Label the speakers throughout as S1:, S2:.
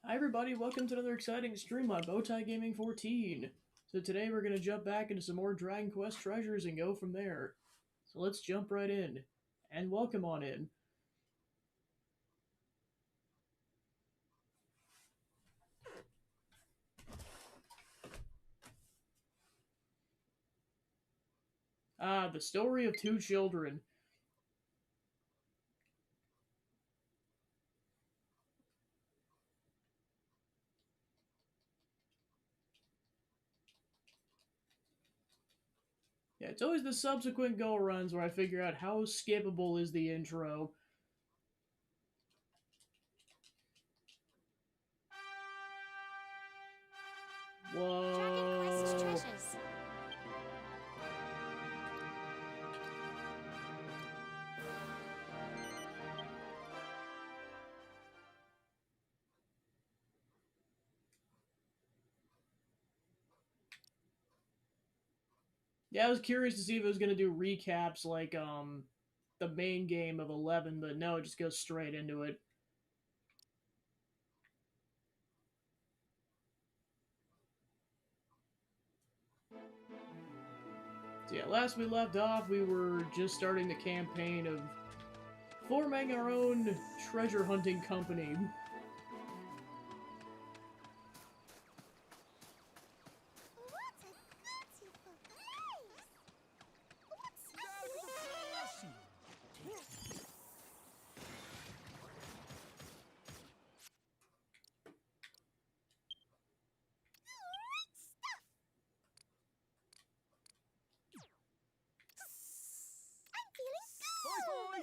S1: Hi everybody, welcome to another exciting stream on Bowtie Gaming 14. So today we're going to jump back into some more Dragon Quest treasures and go from there. So let's jump right in. And welcome on in. Ah, the story of two children. Yeah, it's always the subsequent go-arounds where I figure out how skippable is the intro. Whoa. Yeah, I was curious to see if it was going to do recaps like, the main game of 11, but no, it just goes straight into it. So yeah, last we left off, we were just starting the campaign of forming our own treasure hunting company.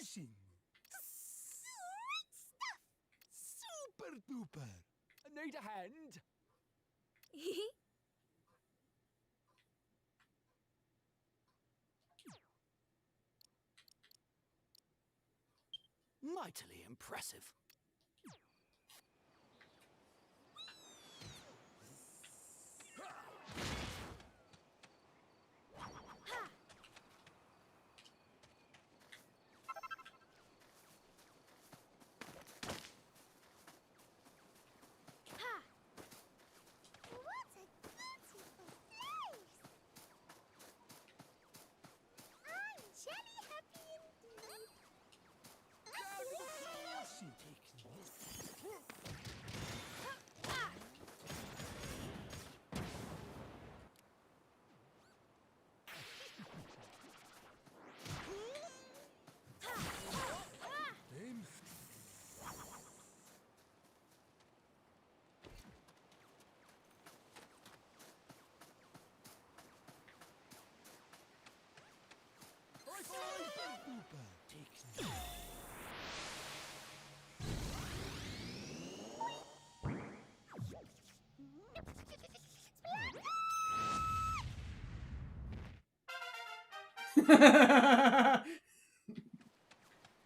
S2: Super duper. Need a hand? Mightily impressive.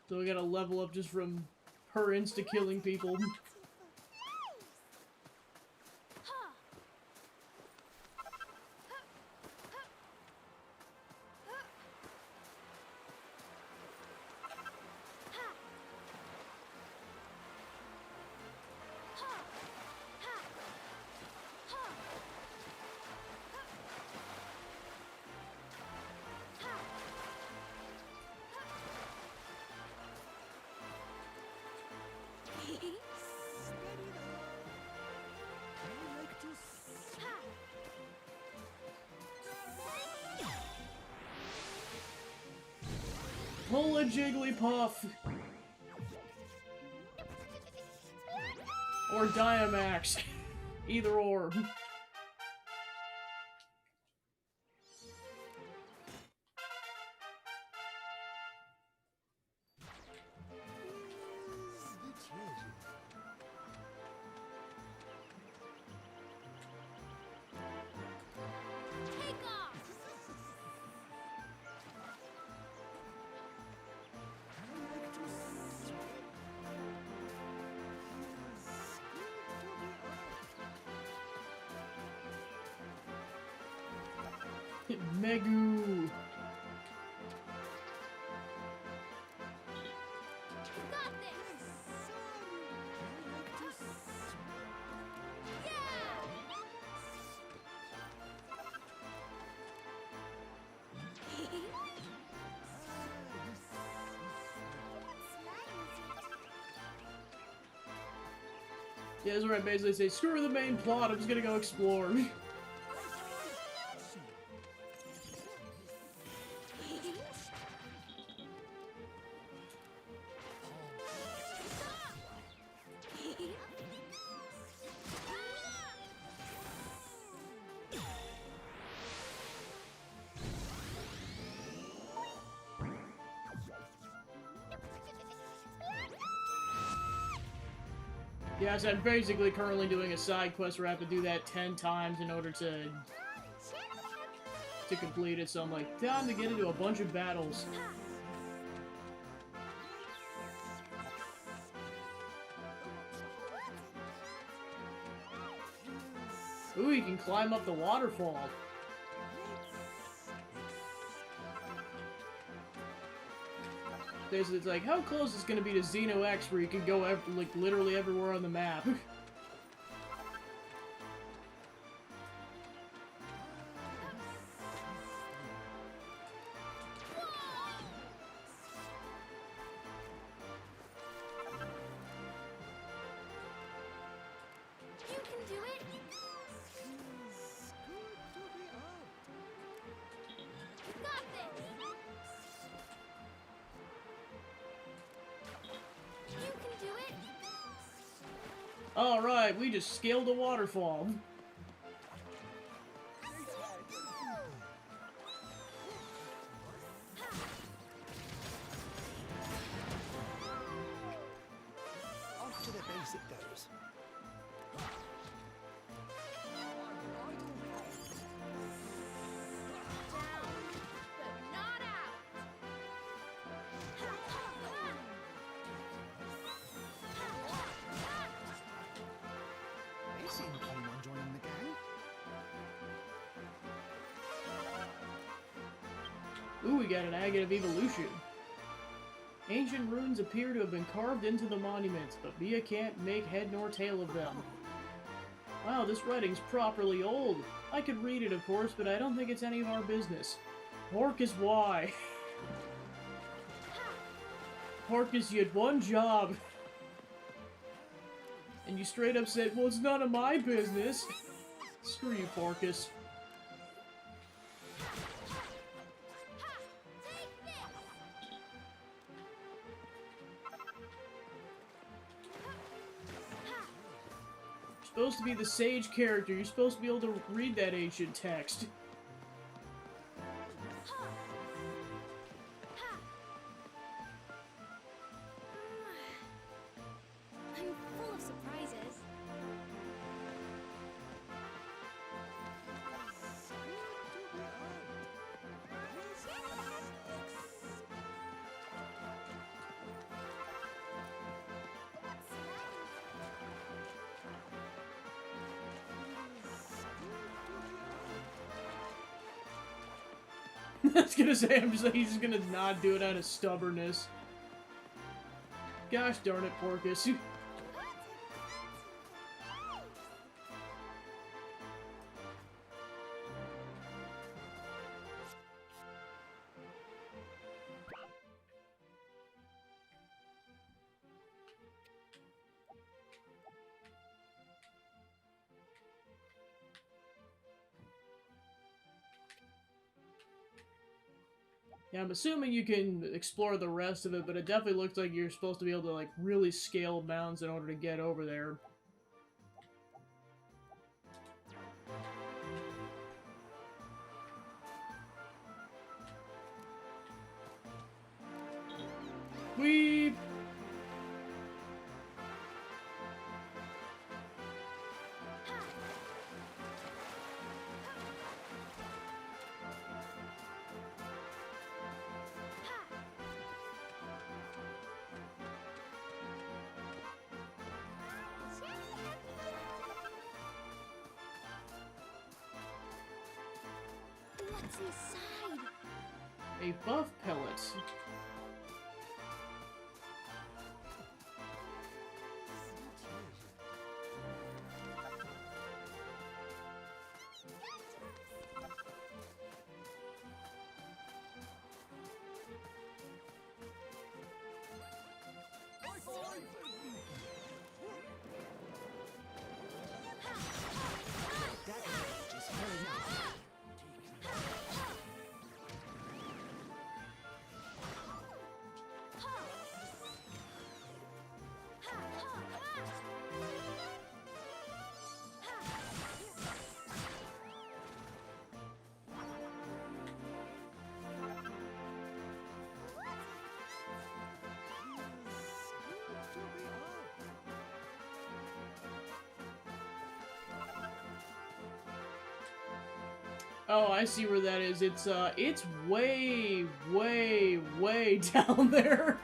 S1: So we gotta level up just from her insta-killing people. Pull a Jigglypuff! Or Dynamax. Either or. Megu! Yeah, that's where I basically say, screw the main plot, I'm just gonna go explore. Yeah, so I'm basically currently doing a side quest where I have to do that 10 times in order to complete it, so I'm like, time to get into a bunch of battles. Ooh, you can climb up the waterfall. It's like, how close is it gonna be to Xeno X, where you can go like literally everywhere on the map?
S3: You can do it. Got this. You can do it.
S1: Alright, we just scaled a waterfall.
S2: Off to the base it goes.
S3: Down, but not out.
S2: They seem keen on joining the gang.
S1: Ooh, we got an agate of evolution. Ancient runes appear to have been carved into the monuments, but Mia can't make head nor tail of them. Wow, this writing's properly old. I could read it, of course, but I don't think it's any of our business. Porcus, why? Porcus, you had one job. And you straight up said, well, it's none of my business. Screw you, Porcus. You're supposed to be the sage character. You're supposed to be able to read that ancient text.
S3: I'm full of surprises.
S1: I was gonna say, he's just gonna not do it out of stubbornness. Gosh darn it, Porcus. Yeah, I'm assuming you can explore the rest of it, but it definitely looks like you're supposed to be able to, like, really scale mountains in order to get over there. Weep!
S3: What's inside?
S1: A buff pellet. Oh, I see where that is. It's way, way, way down there.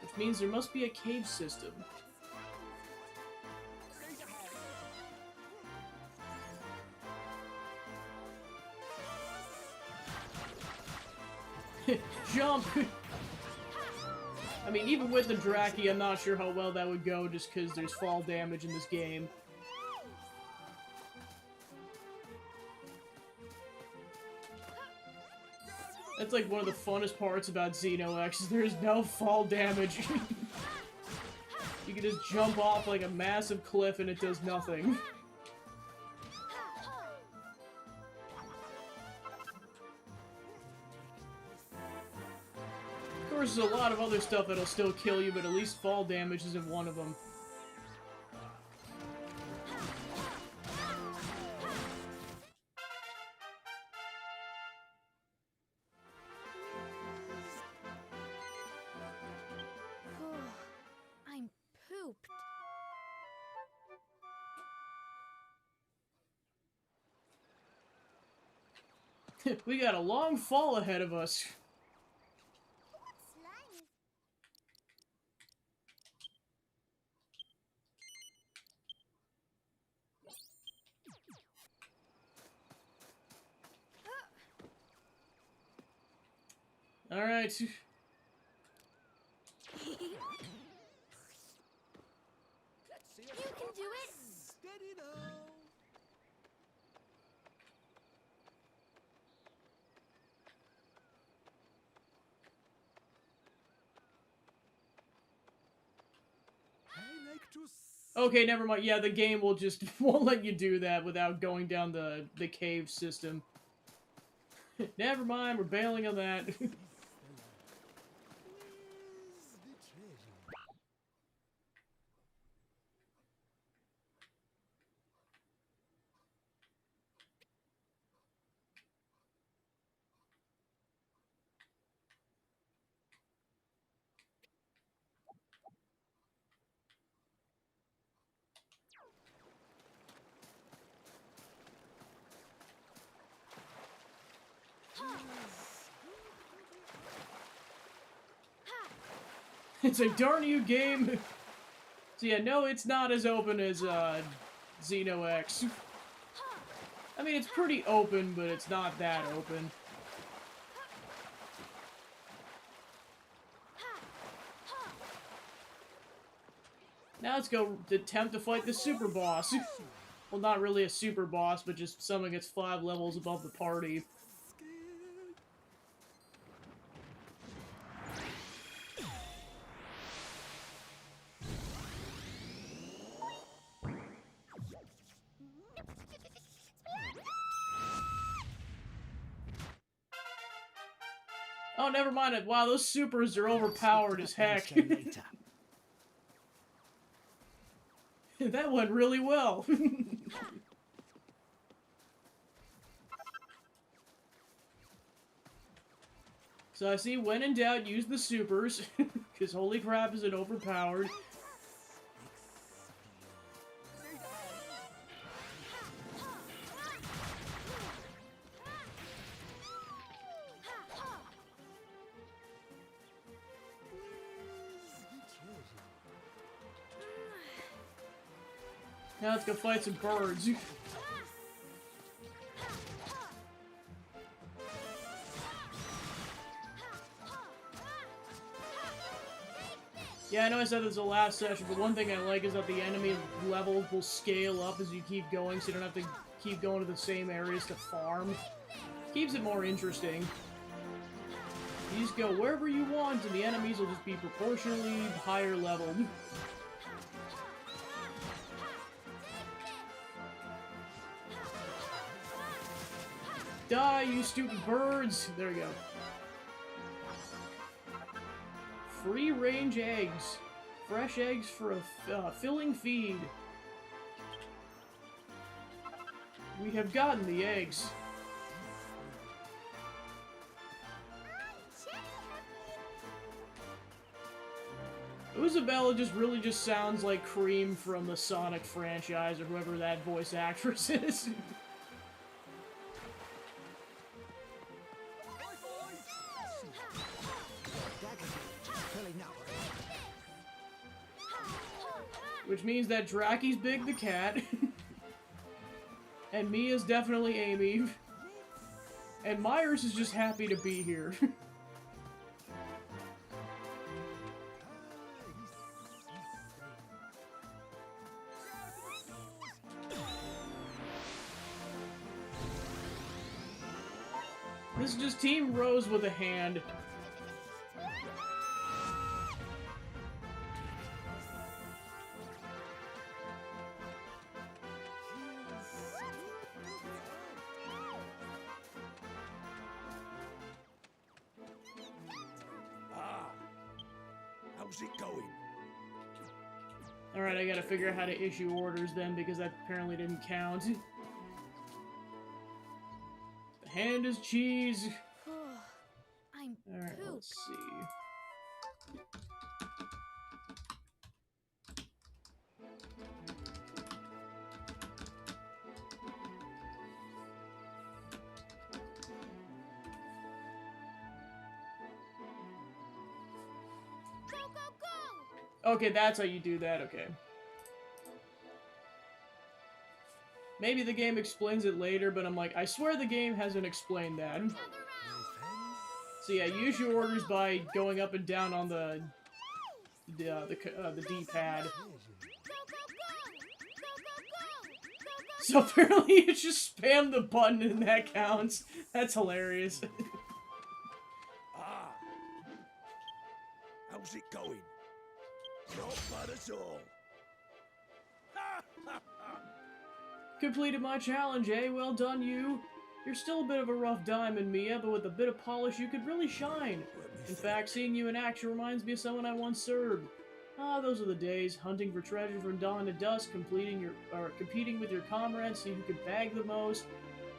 S1: Which means there must be a cave system. Jump! I mean, even with the Draki, I'm not sure how well that would go just because there's fall damage in this game. That's like one of the funnest parts about Xeno X, is there's no fall damage. You can just jump off like a massive cliff and it does nothing. Of course, there's a lot of other stuff that'll still kill you, but at least fall damage isn't one of them.
S3: I'm pooped.
S1: We got a long fall ahead of us.
S3: Slime.
S1: Alright.
S3: You can do it.
S2: Steady now. I like to
S1: Okay, never mind. Yeah, the game will just won't let you do that without going down the cave system. Never mind, we're bailing on that.
S2: Where's the treasure?
S1: It's a darn you game. So yeah, no, it's not as open as Xeno X. I mean, it's pretty open, but it's not that open. Now let's go attempt to fight the super boss. Well, not really a super boss, but just someone gets 5 levels above the party. Oh, never mind it. Wow, those supers are overpowered as heck.
S2: Say later.
S1: That went really well. So I see, when in doubt, use the supers. Because holy crap, is it overpowered. Now let's go fight some birds. Yeah, I know I said this the last session, but one thing I like is that the enemy levels will scale up as you keep going, so you don't have to keep going to the same areas to farm. Keeps it more interesting. You just go wherever you want, and the enemies will just be proportionally higher leveled. Die, you stupid birds! There we go. Free-range eggs. Fresh eggs for a filling feed. We have gotten the eggs. Isabella really just sounds like Cream from the Sonic franchise, or whoever that voice actress is. Which means that Draki's Big the cat. And Mia's definitely Amy. And Myers is just happy to be here. This is just Team Rose with a hand.
S2: How's it going?
S1: Alright, I gotta figure out how to issue orders then, because that apparently didn't count. The hand is cheese.
S3: I'm
S1: Alright,
S3: pooped.
S1: let's see.
S3: Go, go, go!
S1: Okay, that's how you do that, okay. Maybe the game explains it later, but I'm like, I swear the game hasn't explained that.
S3: Another round!
S1: So yeah, use your orders by going up and down on the D-pad.
S3: Go, go, go! Go, go, go! Go, go,
S1: So apparently you just spam the button and that counts. That's hilarious.
S2: Ah. How's it going? Not bad at all.
S1: Completed my challenge, eh? Well done, you. You're still a bit of a rough diamond, Mia, but with a bit of polish you could really shine. In fact, seeing you in action reminds me of someone I once served. Ah, those are the days, hunting for treasure from dawn to dusk, competing with your comrades, see who could bag the most.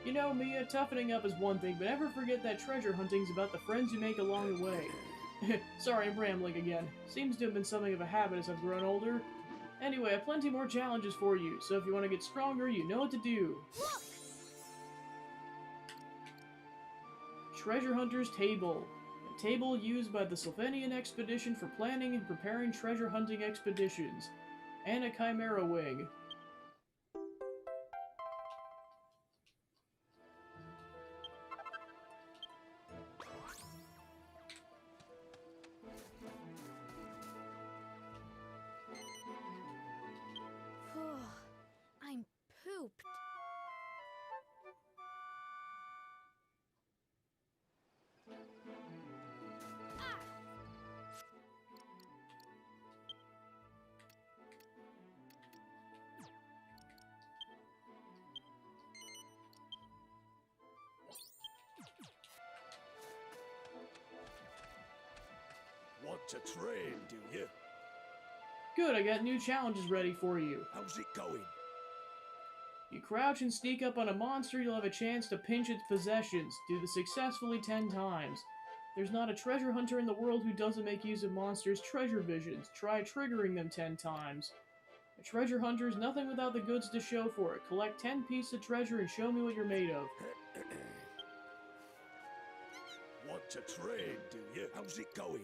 S1: You know, Mia, toughening up is one thing, but never forget that treasure hunting's about the friends you make along the way. Sorry, I'm rambling again. Seems to have been something of a habit as I've grown older. Anyway, I have plenty more challenges for you, so if you want to get stronger, you know what to do.
S3: look!
S1: Treasure Hunter's Table. A table used by the Sylvanian Expedition for planning and preparing treasure hunting expeditions. And a Chimera Wing.
S3: I'm pooped.
S2: Want to train, do you?
S1: Good, I got new challenges ready for you.
S2: How's it going?
S1: You crouch and sneak up on a monster, you'll have a chance to pinch its possessions. Do this successfully 10 times. There's not a treasure hunter in the world who doesn't make use of monsters' treasure visions. Try triggering them 10 times. A treasure hunter is nothing without the goods to show for it. Collect 10 pieces of treasure and show me what you're made of.
S2: Want to train, do you? How's it going?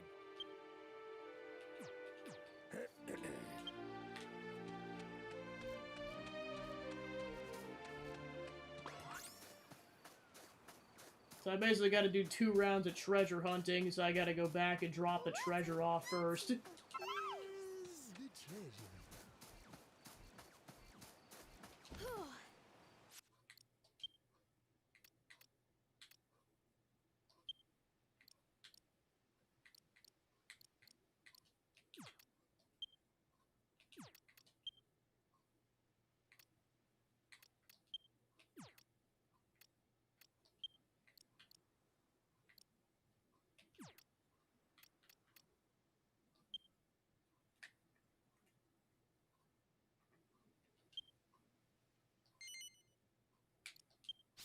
S1: So I basically got to do 2 rounds of treasure hunting, so I got to go back and drop the treasure off first.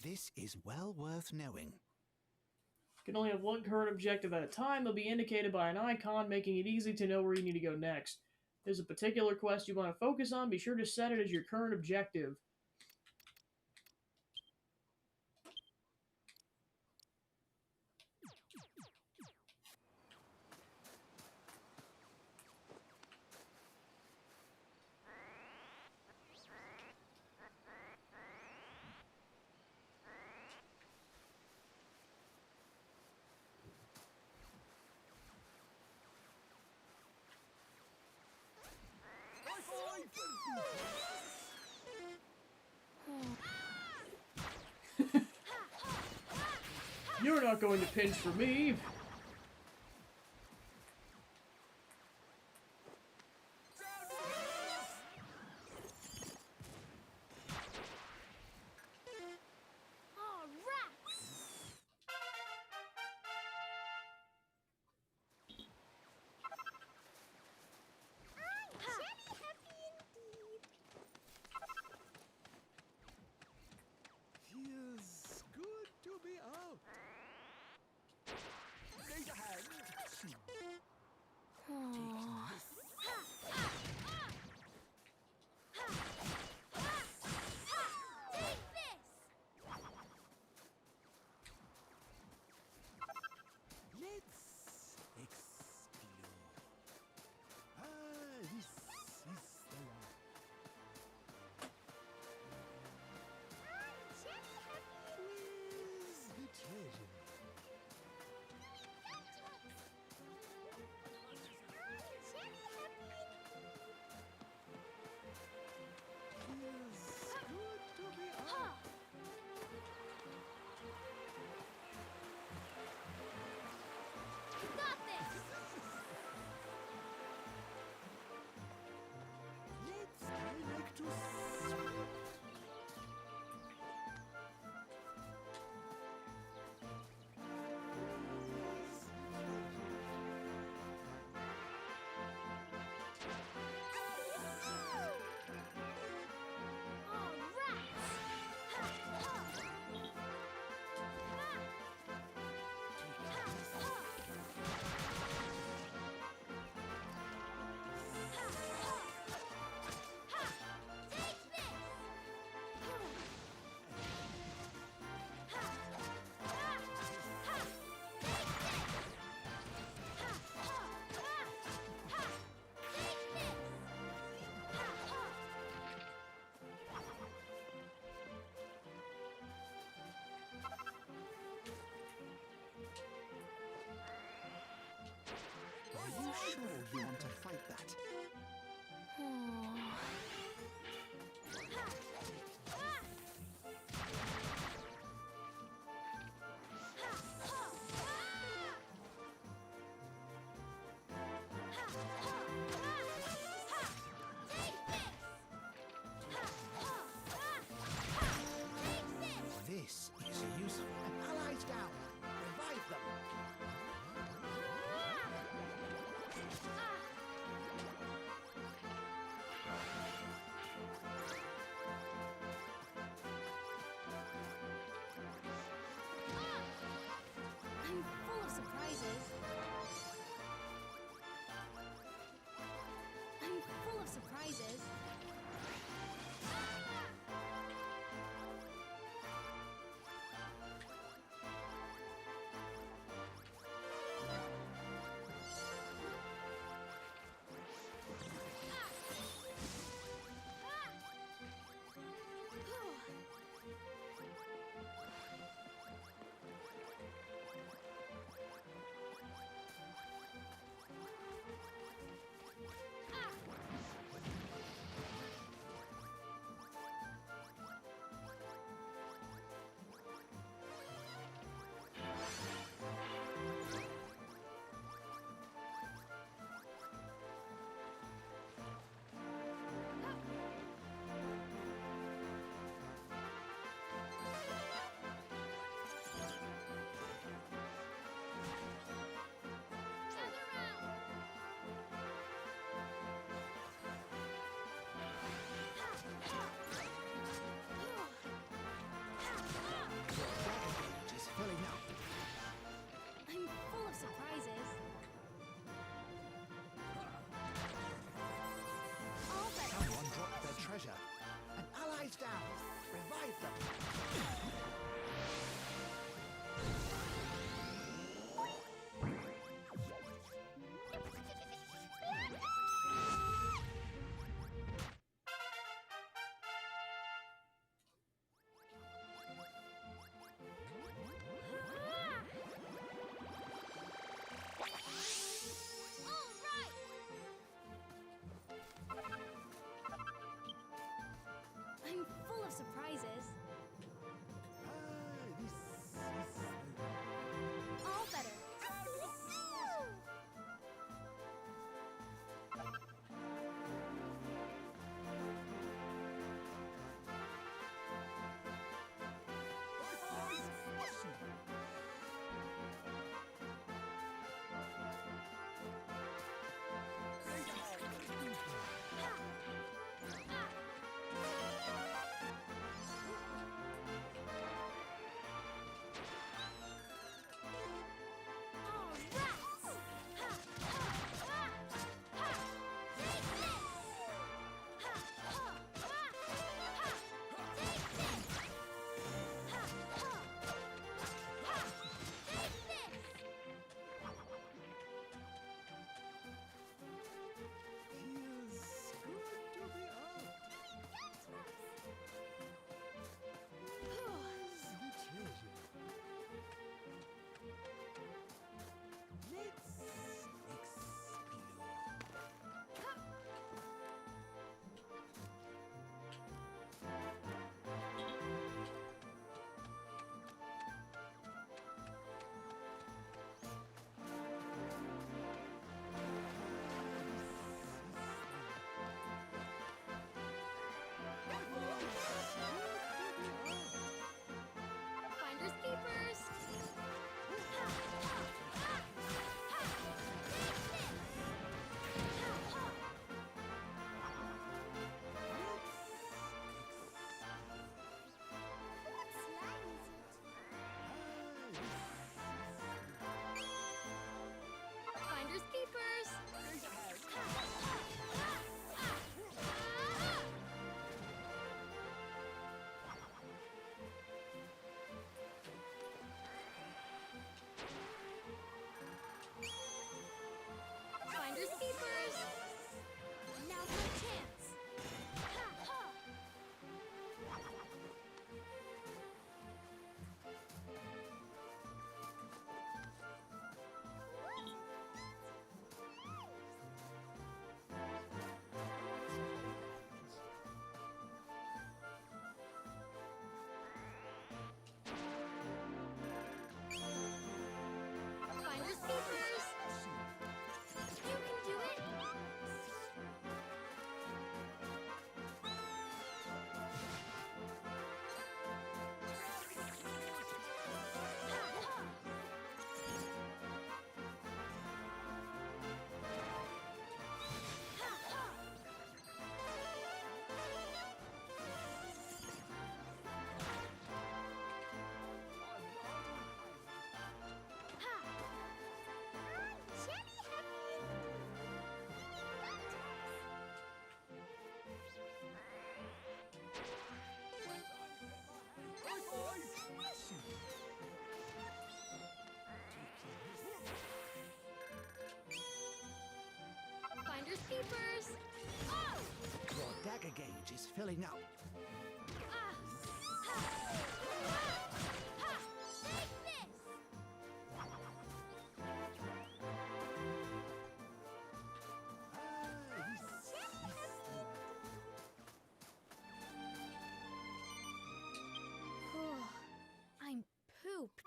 S2: This is well worth knowing.
S1: You can only have one current objective at a time. They'll be indicated by an icon, making it easy to know where you need to go next. If there's a particular quest you want to focus on, be sure to set it as your current objective. You're not going to pinch for me.
S3: Oh, rats! I'm very happy indeed.
S2: Feels good to be out. Raise a hand.
S3: Take this!
S2: Let's explore. Ah, this is the one.
S3: I'm very happy.
S2: Where's the treasure? Feels good to be out.
S3: Got this!
S2: Let's connect to sweet.
S3: Oh, rats! Take this!
S4: Are you sure you want to fight that? This is useful. Allies down. Revive them.
S3: keepers! Oh!
S4: Your dagger gauge is filling up.
S3: Ah! Ha! Ah! Ha! Take this! I'm pooped.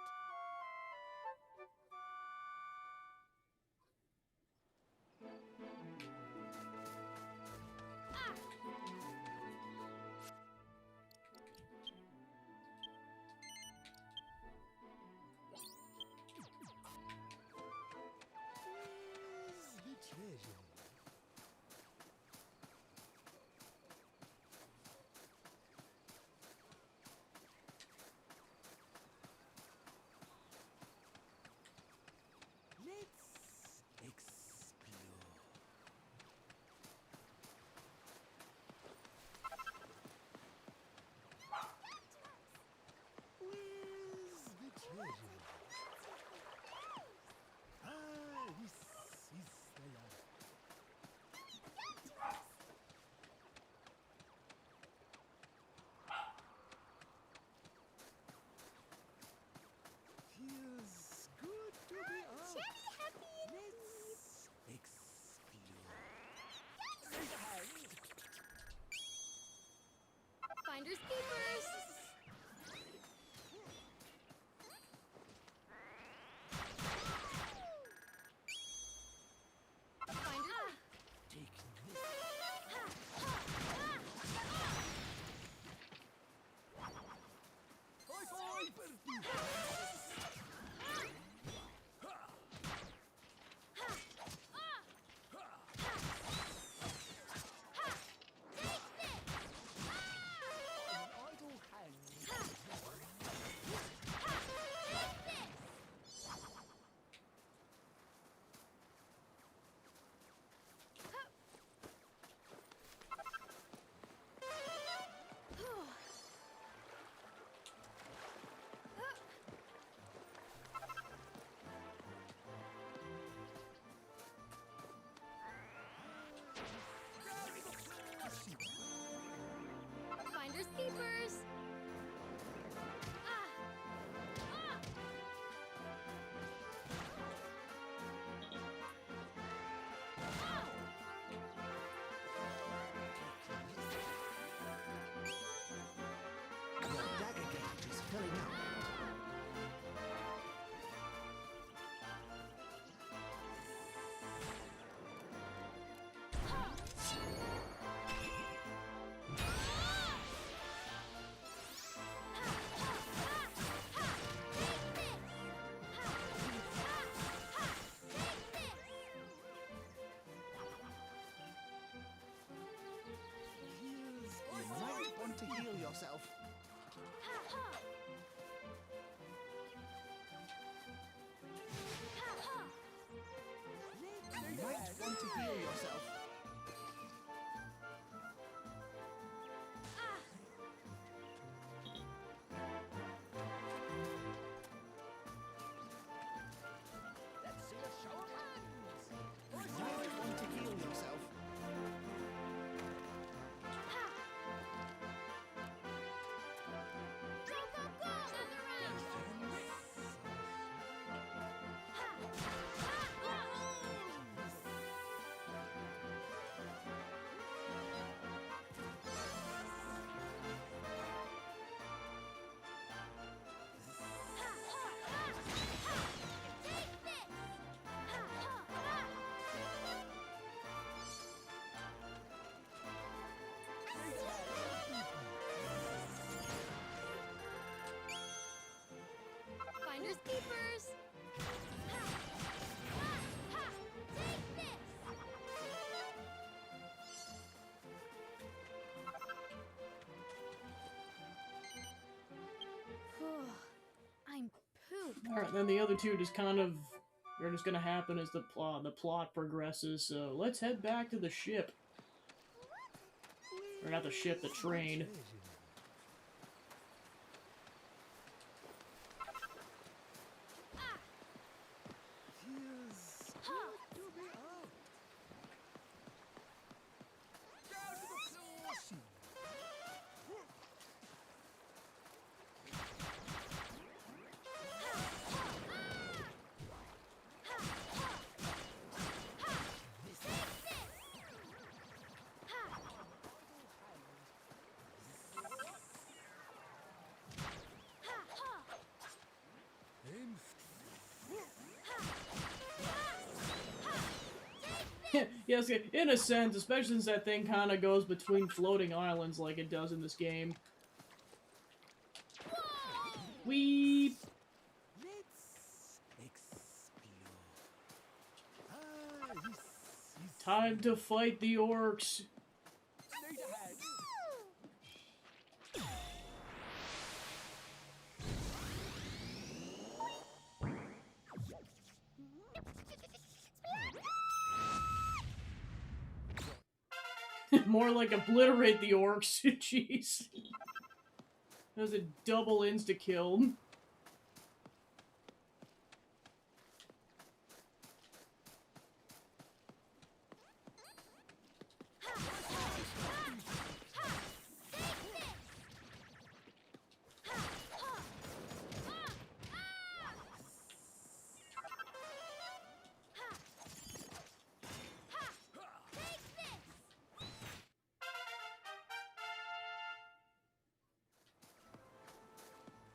S3: Ah!
S4: The treasure. Let's explore. Where's the treasure? Ah, this is the life. Feels good to be out. Let's explore.
S3: Finders keepers! Finders...
S4: Take this.
S3: Ha! Ha! Ah!
S4: High five, Bertie. An idle hand.
S3: Finders keepers! Ah! Ah! Ah!
S4: Your dagger gauge is filling up. You might want to heal yourself. You might want to heal yourself. Let's see a show of hands. You might want to heal yourself.
S3: Go, go, go! Another round! Finders keepers! Ha! Ha! Ha! Take this! I'm pooped.
S1: Alright, then the other two just kind of are just gonna happen as the plot progresses, so let's head back to the ship. Or not the ship, the train.
S4: Feels good to be out.
S1: Yes, in a sense, especially since that thing kind of goes between floating islands like it does in this game. Weep!
S4: Let's explore. This
S1: Time to fight the orcs!
S4: Need a hand.
S1: More like obliterate the orcs. Jeez. That was a double insta-kill.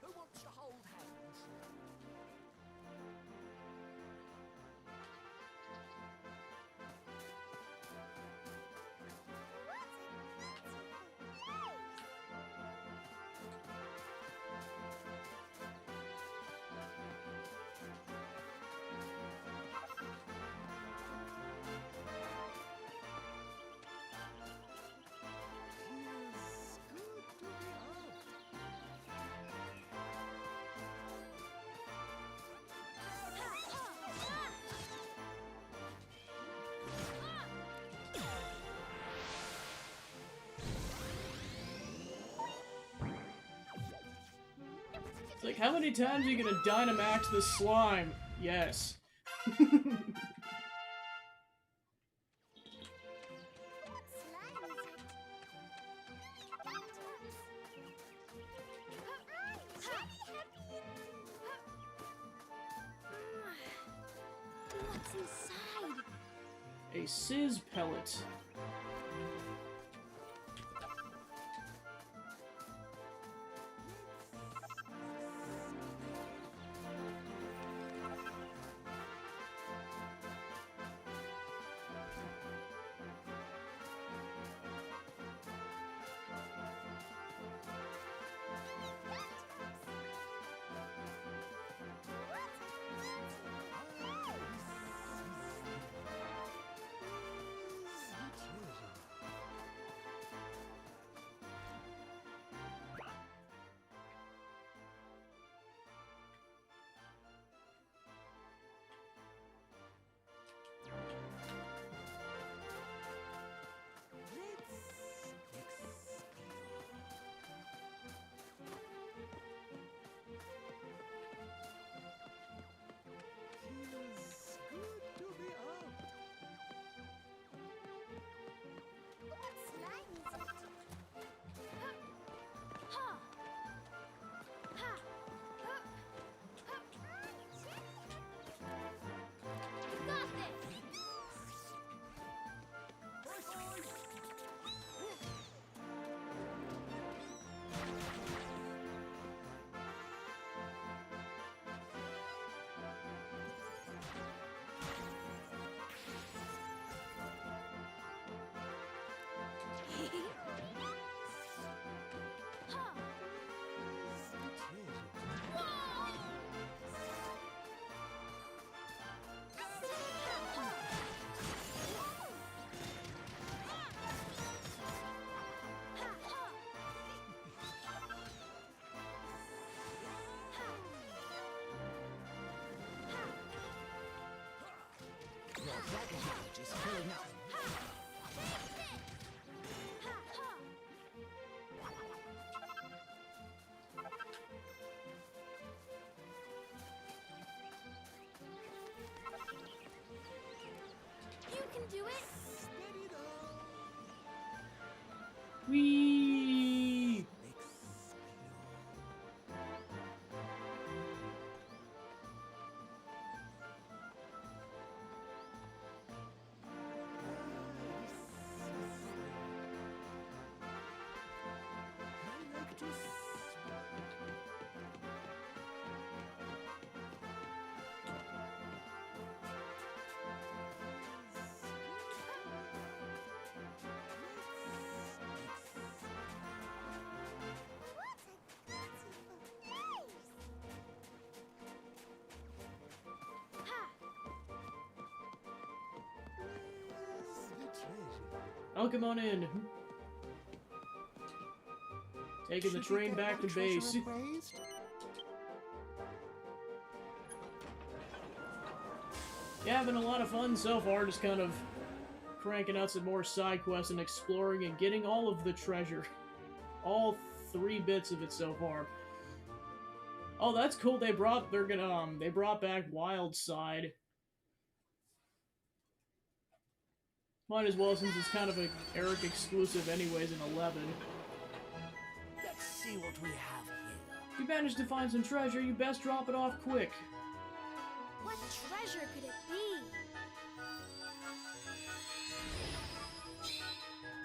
S4: Who wants to hold hands? Feels good to be out.
S1: It's like, how many times are you gonna Dynamax this slime? Yes.
S3: What's inside?
S1: A Sizz pellet.
S4: Feels good to be out.
S3: What slime is it? Ha! Ha! Got this!
S4: Your dragon village is filling up.
S3: You can do it!
S4: Steady though.
S1: Whee! I'll come on in. Taking the
S4: Should we
S1: train
S4: get
S1: back to
S4: that treasure
S1: base.
S4: appraised?
S1: Yeah, having a lot of fun so far, just kind of cranking out some more side quests and exploring and getting all of the treasure. All 3 bits of it so far. Oh, that's cool. They brought back Wild Side. Might as well, since it's kind of a Eric exclusive anyways in 11.
S4: Let's see what we have here.
S1: If you manage to find some treasure, you best drop it off quick.
S3: What treasure could it be?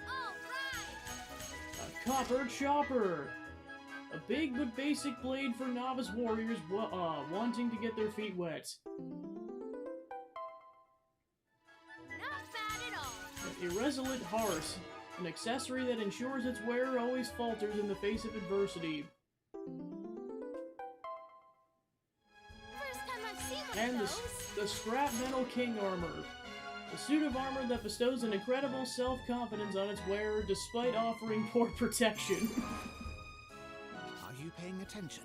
S3: All right!
S1: A copper chopper! A big but basic blade for novice warriors wanting to get their feet wet.
S3: Not bad at all.
S1: An irresolute hearse. An accessory that ensures its wearer always falters in the face of adversity.
S3: First time I've seen one
S1: And
S3: of those.
S1: the Scrap Metal King Armor. A suit of armor that bestows an incredible self-confidence on its wearer despite offering poor protection.
S4: Are you paying attention?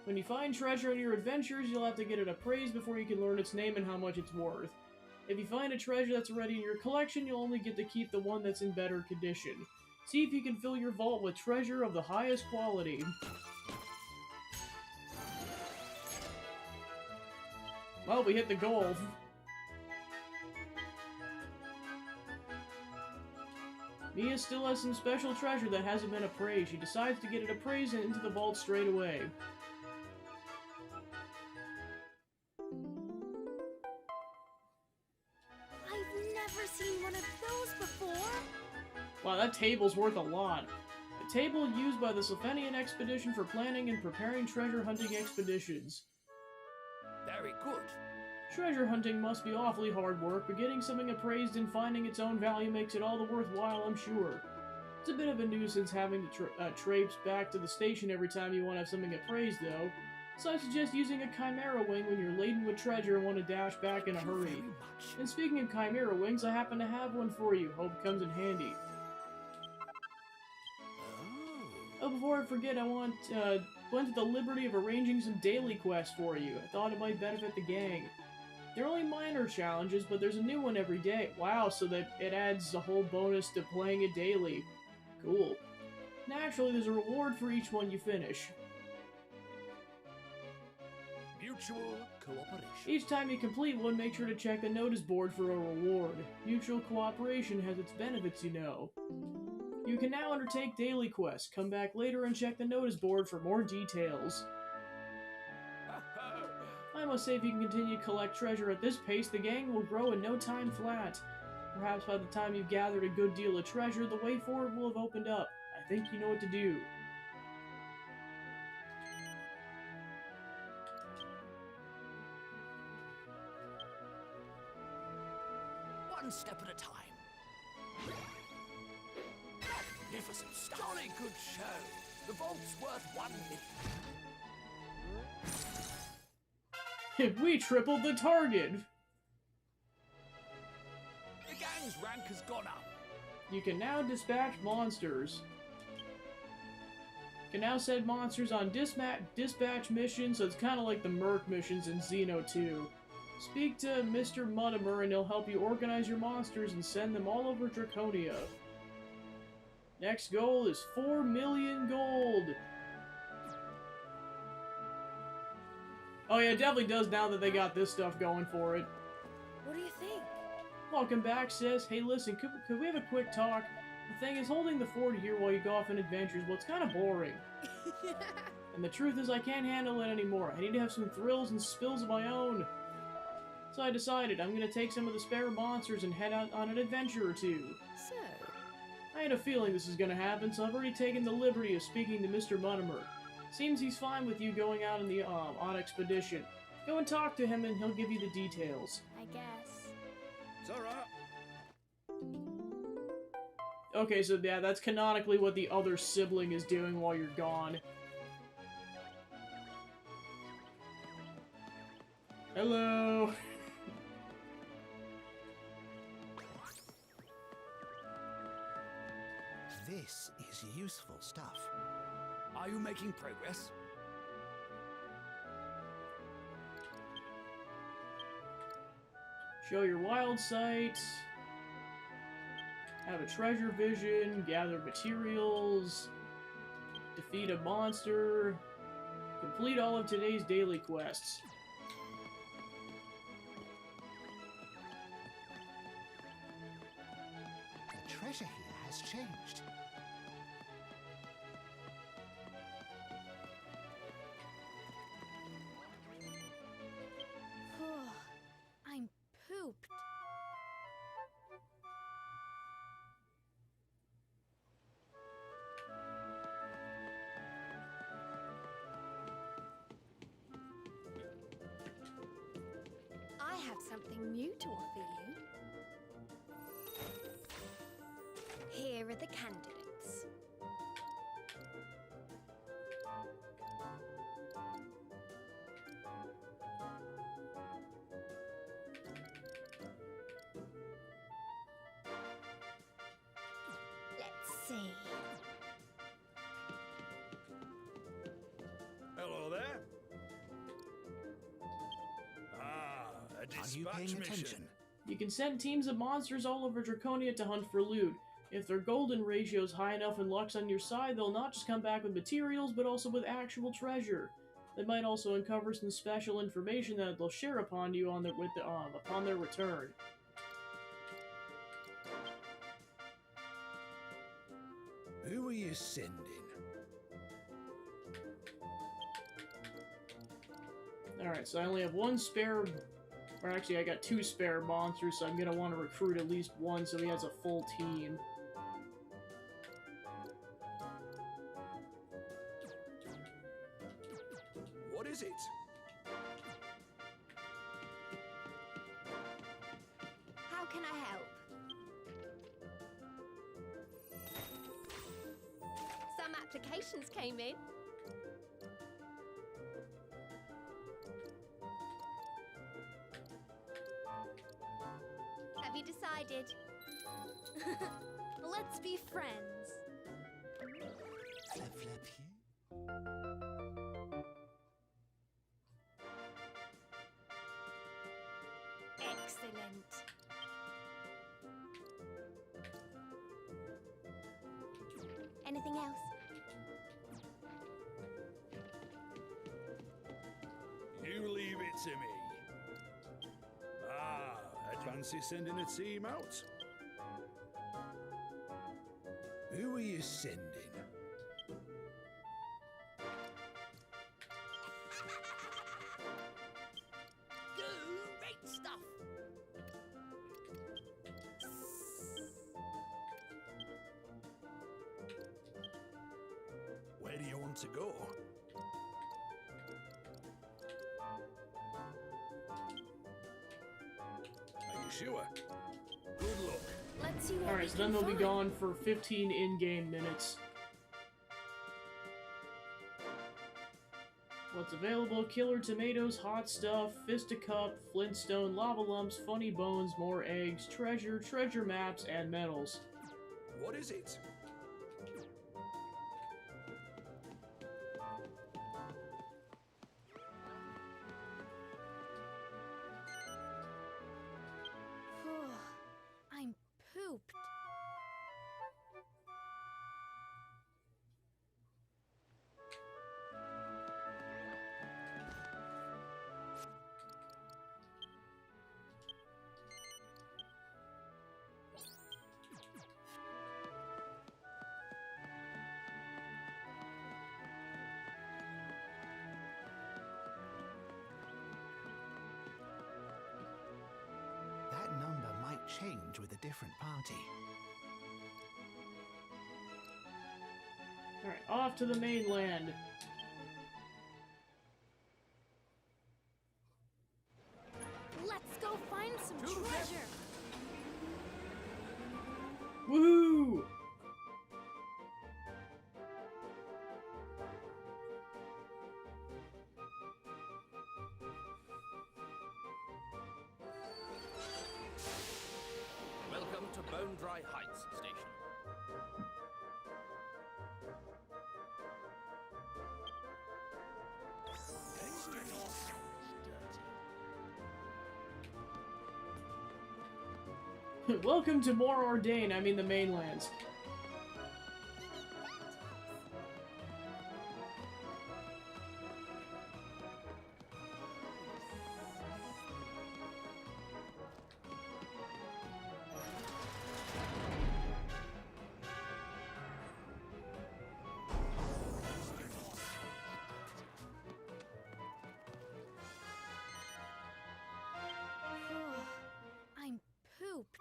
S1: When you find treasure in your adventures, you'll have to get it appraised before you can learn its name and how much it's worth. If you find a treasure that's already in your collection, you'll only get to keep the one that's in better condition. See if you can fill your vault with treasure of the highest quality. Well, we hit the goal. Mia still has some special treasure that hasn't been appraised. She decides to get it appraised and into the vault straight away.
S3: I've never seen one of those before.
S1: Wow, that table's worth a lot. A table used by the Sylphanian expedition for planning and preparing treasure hunting expeditions.
S4: Very good.
S1: Treasure hunting must be awfully hard work, but getting something appraised and finding its own value makes it all the worthwhile, I'm sure. It's a bit of a nuisance having to traipse back to the station every time you want to have something appraised, though. So I suggest using a Chimera Wing when you're laden with treasure and want to dash back in a
S4: Thank you
S1: hurry.
S4: very much.
S1: And speaking of Chimera Wings, I happen to have one for you. Hope it comes in handy. Oh, before I forget, I went to the liberty of arranging some daily quests for you. I thought it might benefit the gang. They're only minor challenges, but there's a new one every day. Wow, so that it adds a whole bonus to playing it daily. Cool. Naturally, there's a reward for each one you finish.
S4: Mutual cooperation.
S1: Each time you complete one, make sure to check the notice board for a reward. Mutual cooperation has its benefits, you know. You can now undertake daily quests. Come back later and check the notice board for more details. I must say, if you can continue to collect treasure at this pace, the gang will grow in no time flat. Perhaps by the time you've gathered a good deal of treasure, the way forward will have opened up. I think you know what to do.
S4: One step at a time. Magnificent stuff. Jolly good show. The vault's worth 1 million.
S1: We tripled the target!
S4: The gang's rank has gone up.
S1: You can now dispatch monsters. You can now send monsters on dispatch missions, so it's kind of like the Merc missions in Xeno 2. Speak to Mr. Muddimer and he'll help you organize your monsters and send them all over Draconia. Next goal is 4 million gold! Oh yeah, it definitely does now that they got this stuff going for it.
S3: What do you think?
S1: Welcome back, sis. Hey, listen, could we have a quick talk? The thing is, holding the fort here while you go off on adventures, well, it's kind of boring. And the truth is, I can't handle it anymore. I need to have some thrills and spills of my own. So I decided I'm going to take some of the spare monsters and head out on an adventure or two.
S3: So,
S1: I had a feeling this was going to happen, so I've already taken the liberty of speaking to Mr. Muddimer. Seems he's fine with you going out on expedition. Go and talk to him and he'll give you the details.
S3: I guess.
S2: Zara!
S1: Okay, so yeah, that's canonically what the other sibling is doing while you're gone. Hello!
S4: This is useful stuff. Are you making progress?
S1: Show your wild sight. Have a treasure vision. Gather materials. Defeat a monster. Complete all of today's daily quests.
S4: The treasure here has changed.
S3: I'm pooped. I have something new to offer you. Here are the candidates. Let's see.
S2: Hello there. A
S4: Are
S2: dispatch
S4: you paying
S2: mission.
S4: attention?
S1: You can send teams of monsters all over Draconia to hunt for loot. If their golden ratio is high enough and luck's on your side, they'll not just come back with materials, but also with actual treasure. They might also uncover some special information that they'll share upon you upon their return.
S2: Who are you sending?
S1: Alright, so I only have one spare, or actually I got two spare monsters, so I'm gonna want to recruit at least one so he has a full team.
S2: What is it?
S3: How can I help? Some applications came in. Have you decided? Let's be friends.
S4: Flap, flap here.
S3: Excellent. Anything else?
S2: You leave it to me. Fancy sending a team out? Who are you sending?
S4: Great stuff.
S2: Where do you want to go? Are you sure? Good luck.
S3: Let's see what
S1: Alright,
S3: we
S1: so
S3: can
S1: then they'll be
S3: find.
S1: gone for 15 in-game minutes. What's available? Killer tomatoes, hot stuff, fisticup, flintstone, lava lumps, funny bones, more eggs, treasure, treasure maps, and medals.
S2: What is it?
S3: I'm pooped.
S4: That number might change with a different party.
S1: Alright, off to the mainland.
S3: Let's go find some treasure.
S1: Woohoo!
S5: Welcome to Bone Dry Heights Station.
S1: Welcome to More Ordain, I mean the mainlands.
S3: I'm pooped.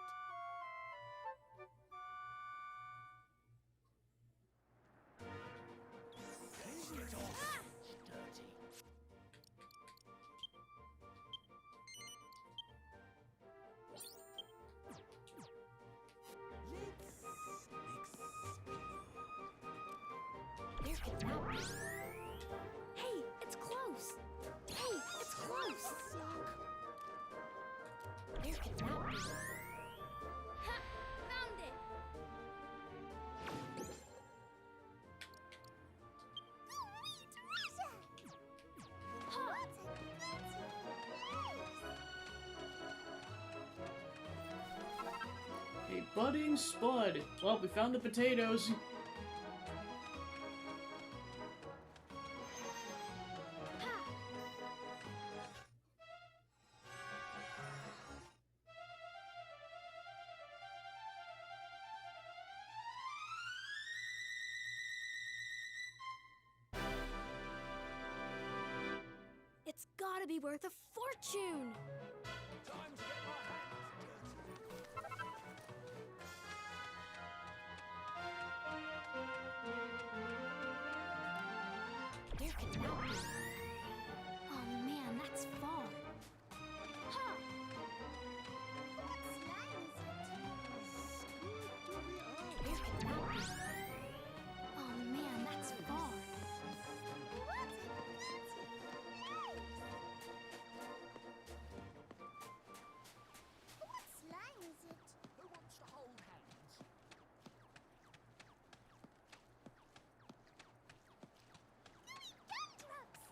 S3: There could not be. Hey, it's close. Hey, it's close. There could not be. Ha! Found it.
S1: A budding spud. Well, we found the potatoes.
S3: It's gotta be worth a fortune.
S4: Time to get my hands
S3: There could not be. Oh man, that's far. Ha! There could not be. Oh man, that's far.
S5: What slime is it?
S4: Who wants to hold hands?
S5: Gumdrops!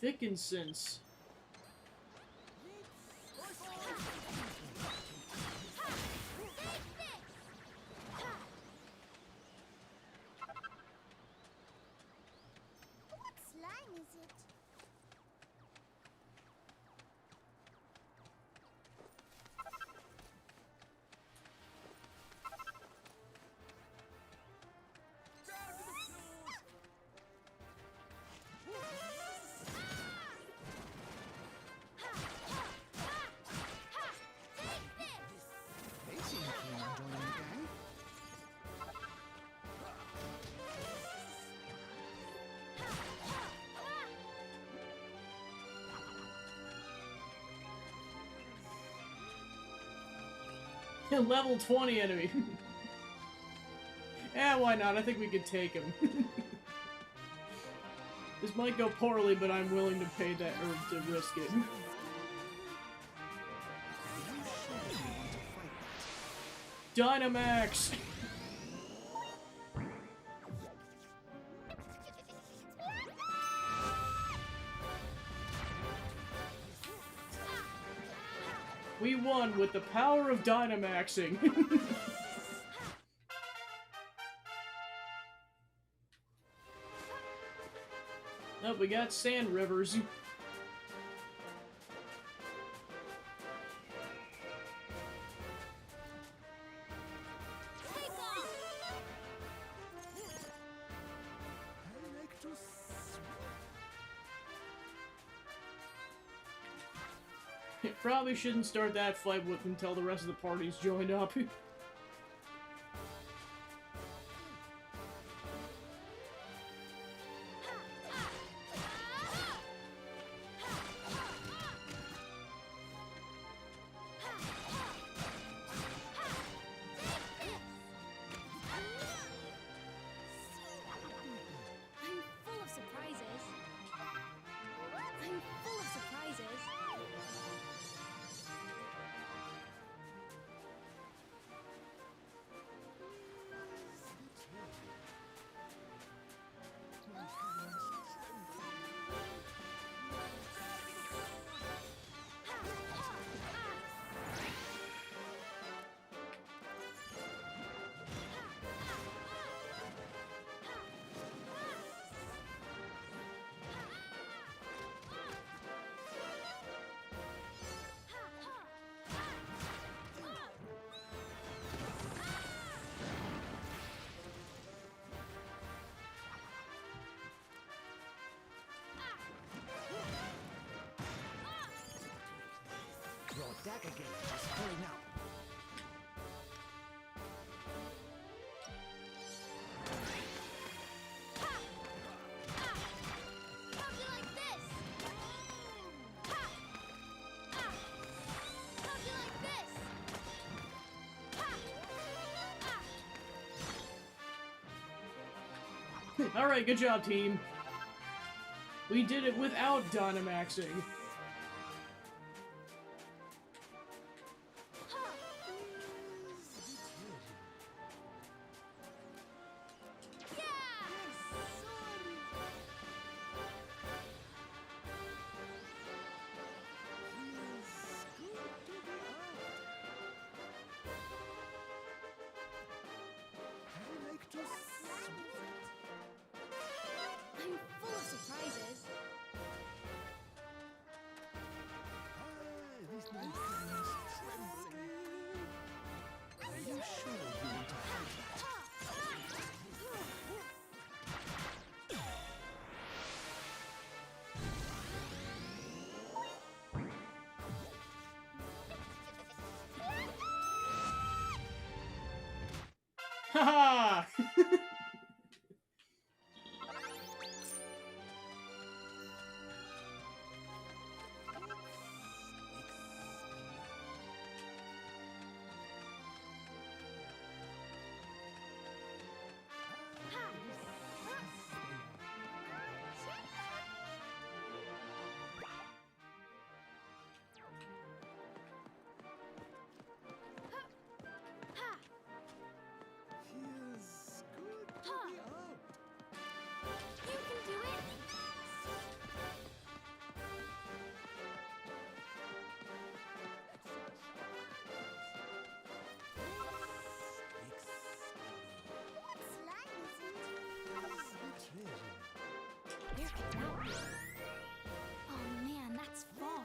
S1: Thickensense.
S5: What slime is it?
S4: Down to the floors!
S6: They seem keen on joining the gang.
S1: Level 20 enemy. Why not? I think we could take him. This might go poorly, but I'm willing to pay that, or to risk it.
S6: You surely want to fight that.
S1: Dynamax! We won with the power of Dynamaxing. Oh, we got sand rivers.
S3: Take off!
S4: I like to
S1: Probably shouldn't start that fight with until the rest of the party's joined up.
S3: I'm full of surprises. I'm full of surprises.
S6: deck again. Just filling up.
S3: How'd you like this? Ha! Ah! How'd you like this? Ha! Ah!
S1: Alright, good job, team. We did it without Dynamaxing.
S3: I'm full of surprises.
S6: This little thing is trembling. Are you sure you want to hide that?
S1: Haha!
S6: Feels good to
S3: Huh.
S6: be out.
S3: You can do it.
S5: What slime is it?
S3: Where could that be? Oh man, that's far.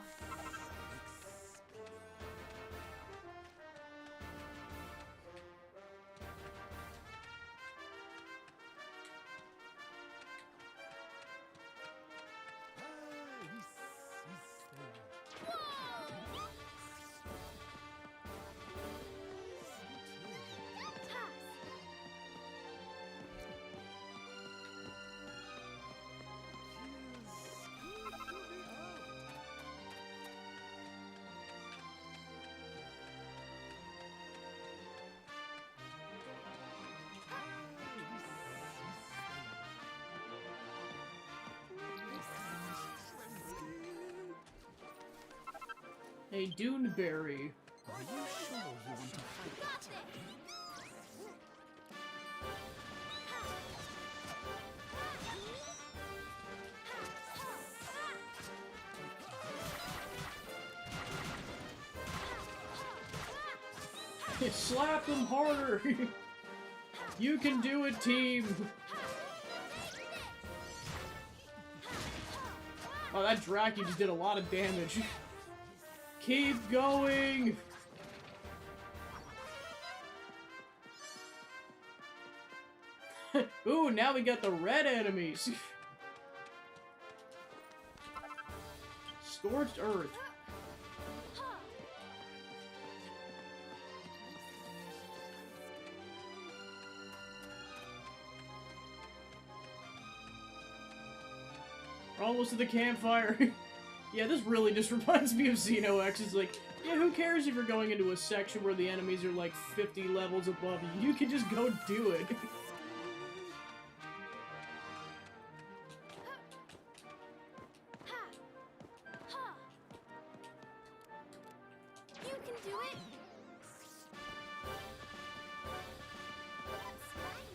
S1: Hey, Duneberry.
S6: Are you sure you want to fight
S3: Got
S6: that?
S3: this.
S1: Slap them harder! You can do it, team! Oh, that Draki just did a lot of damage. Keep going! Ooh, now we got the red enemies! Scorched Earth. We're almost to the campfire. Yeah, this really just reminds me of Xeno X. It's like, yeah, who cares if you're going into a section where the enemies are like 50 levels above you? You can just go do it.
S3: You can do it.
S5: What slime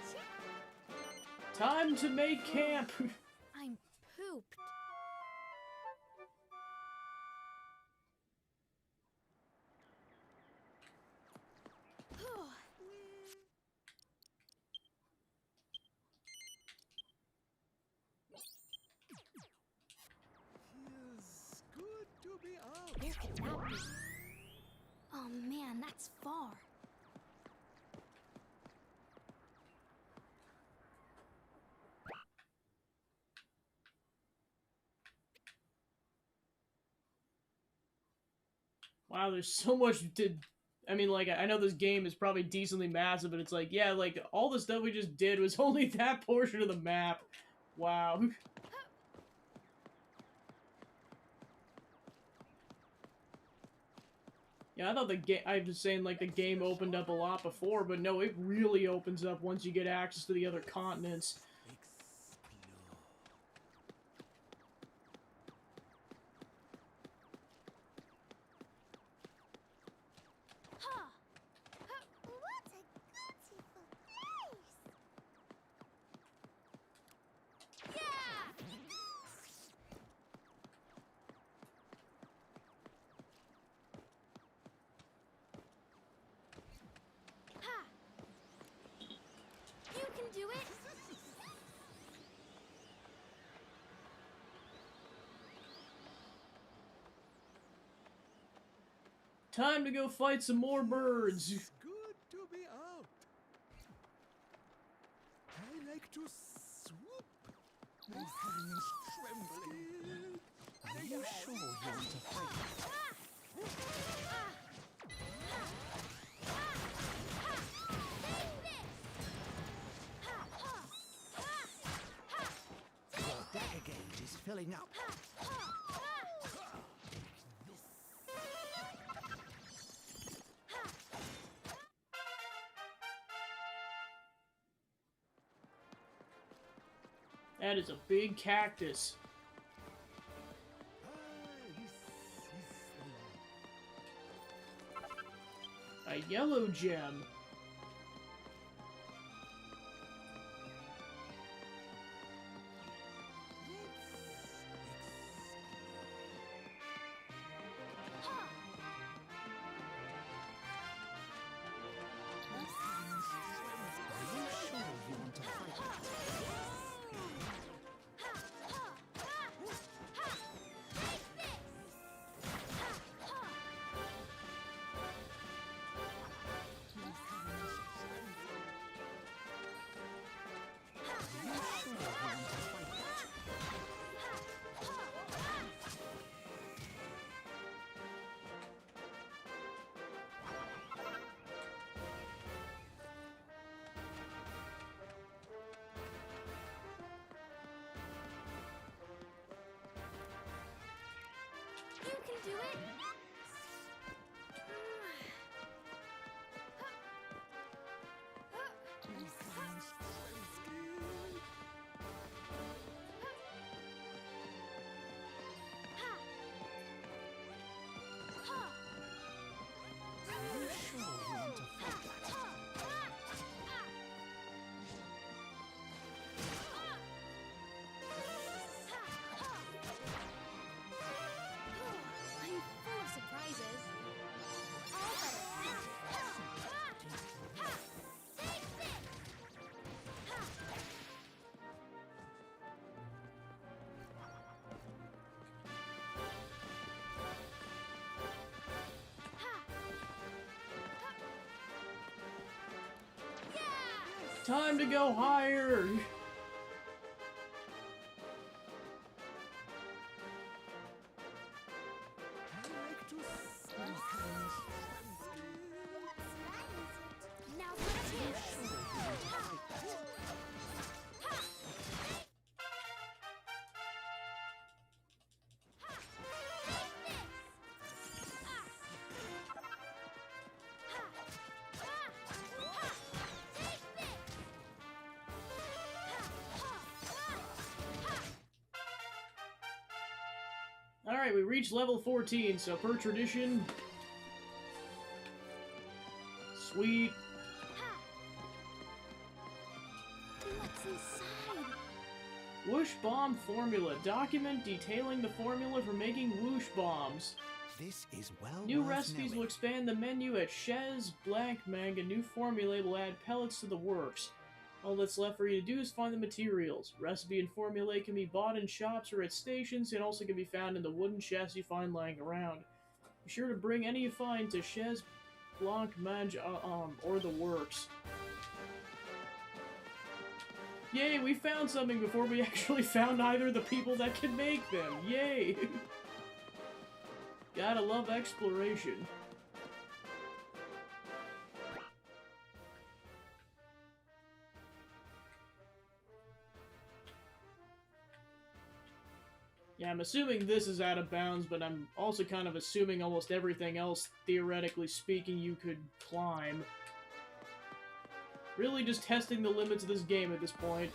S5: is it?
S1: Time to make camp!
S3: I'm pooped.
S6: Feels good to be out.
S3: Where could that be? Oh man, that's far.
S1: Wow, there's so much to... I mean, like, I know this game is probably decently massive, but it's like, yeah, like, all the stuff we just did was only that portion of the map. Wow. Yeah, I thought the game... I was saying, like, the game opened up a lot before, but no, it really opens up once you get access to the other continents.
S3: Huh.
S5: What a beautiful place!
S3: Yeah! Ha! You can do it!
S1: Time to go fight some more birds!
S6: It's good to be out. I like to swoop. My hands trembling. Are you sure you want to fight? Your dagger gauge is filling up.
S1: That is a big cactus. A yellow gem.
S6: Are you sure you want to fight? Are you sure you want to fight?
S3: You can do it!
S6: Are you sure you want to fight that?
S3: I'm full of surprises. All
S1: Time to go higher!
S6: I like to my hands trembling.
S5: What slime is it?
S3: now for
S6: Are you
S3: two.
S6: sure you want to fight that?
S1: Alright, we reached level 14, so per tradition... Sweet.
S3: What's inside?
S1: Whoosh Bomb Formula. Document detailing the formula for making whoosh bombs.
S6: This is well
S1: New
S6: worth
S1: recipes will
S6: knowing.
S1: expand the menu at Chez Blanc Mag. A new formula will add pellets to the works. All that's left for you to do is find the materials. Recipe and formula can be bought in shops or at stations, and also can be found in the wooden chests you find lying around. Be sure to bring any you find to Chez Blanc Mag, or the works. Yay, we found something before we actually found either of the people that can make them. Yay! Gotta love exploration. Yeah, I'm assuming this is out of bounds, but I'm also kind of assuming almost everything else, theoretically speaking, you could climb. Really just testing the limits of this game at this point.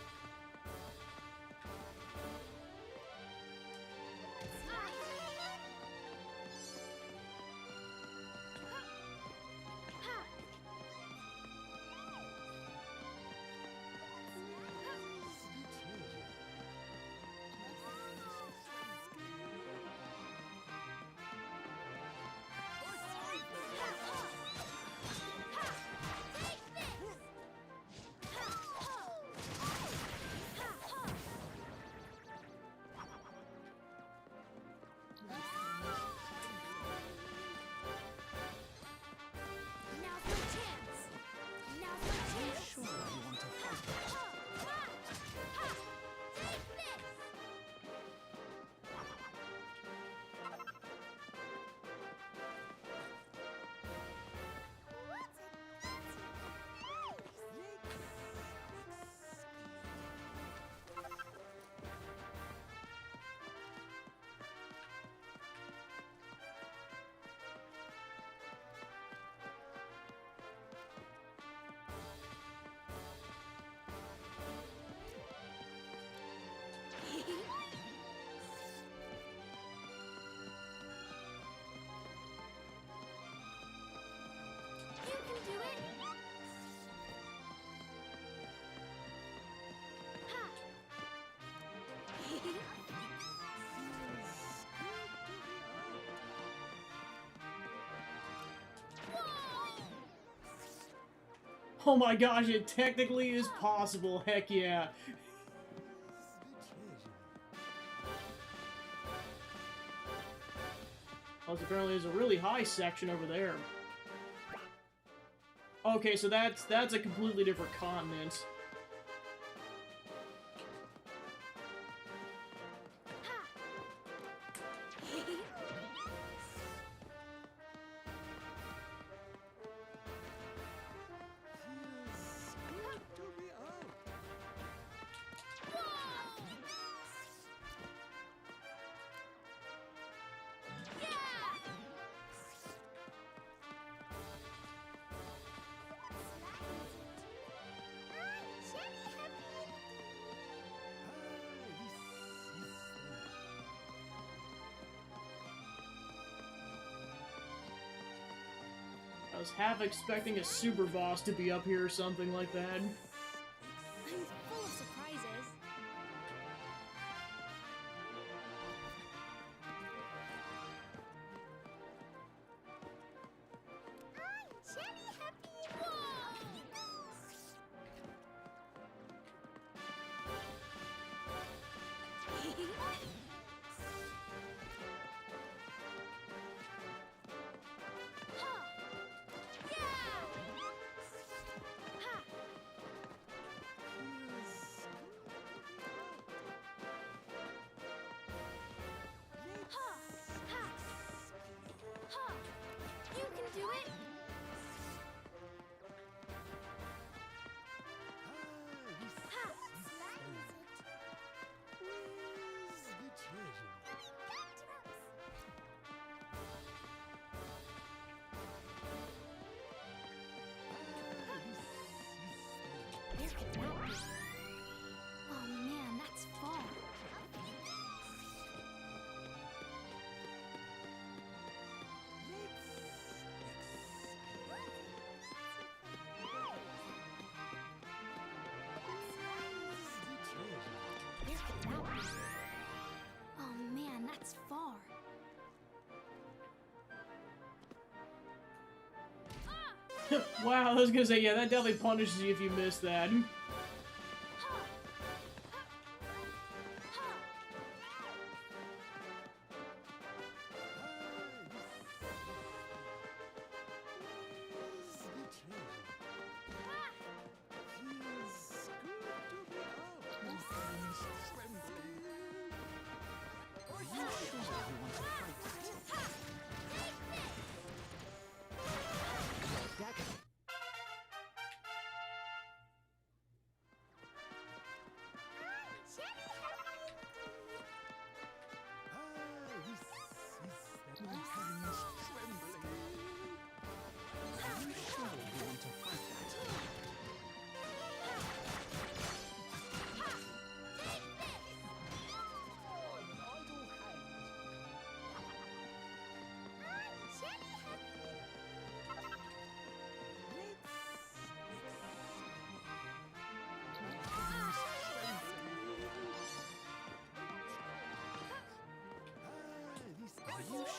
S3: Now's my chance. Now's my
S6: Are you
S3: chance.
S6: sure you want to fight?
S3: Take this. You can do it. Ha.
S1: Oh my gosh, it technically is possible, heck yeah. Also, apparently there's a really high section over there. Okay, so that's a completely different continent. I was half expecting a super boss to be up here or something like that.
S3: I'm full of surprises.
S5: Jenny Happy.
S3: You can do it.
S5: Ha! Slime is
S3: Where could that be? Oh man, that's far. Where could that be? Oh man, that's far.
S1: Wow, I was gonna say, yeah, that definitely punishes you if you miss that.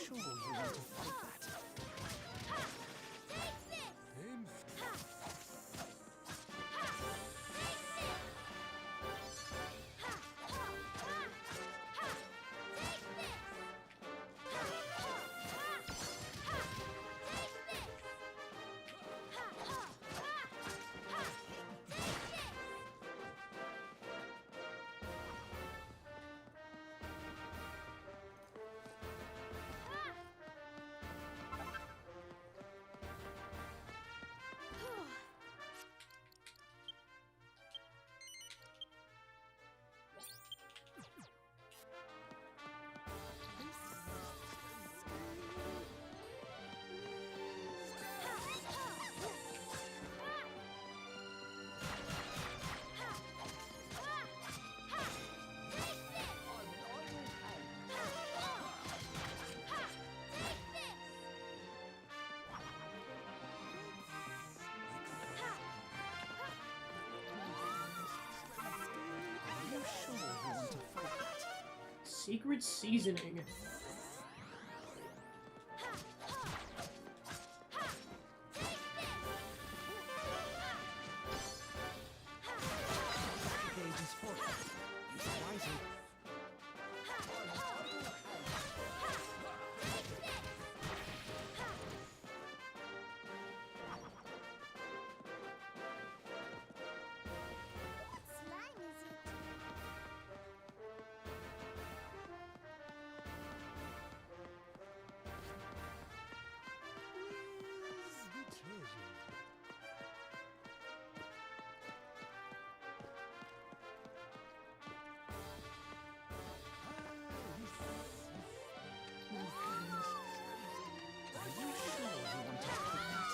S6: sure you want to fight that?
S3: Take this!
S6: Impf. Are you sure you want to fight that?
S1: Secret seasoning.
S6: The gauge is full. Use it wisely.
S5: What slime is it?
S6: Where's the treasure? Are you sure you want to fight that?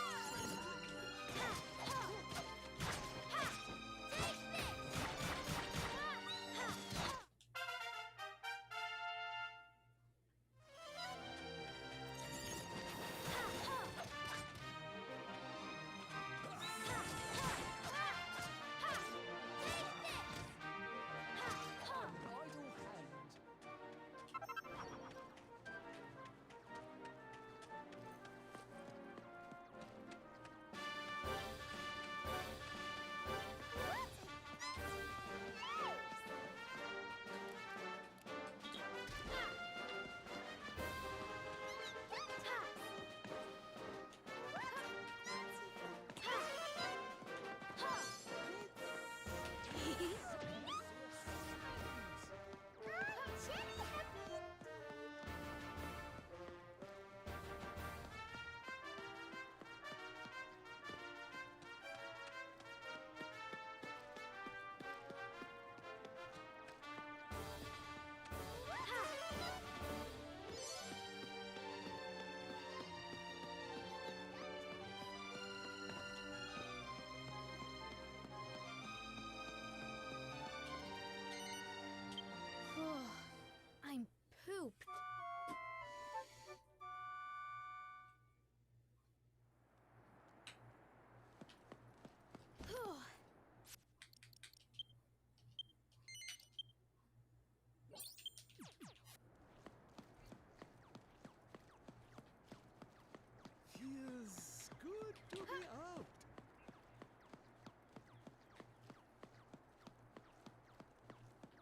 S6: Idle hand.
S3: I'm pooped.
S6: Feels good to be out.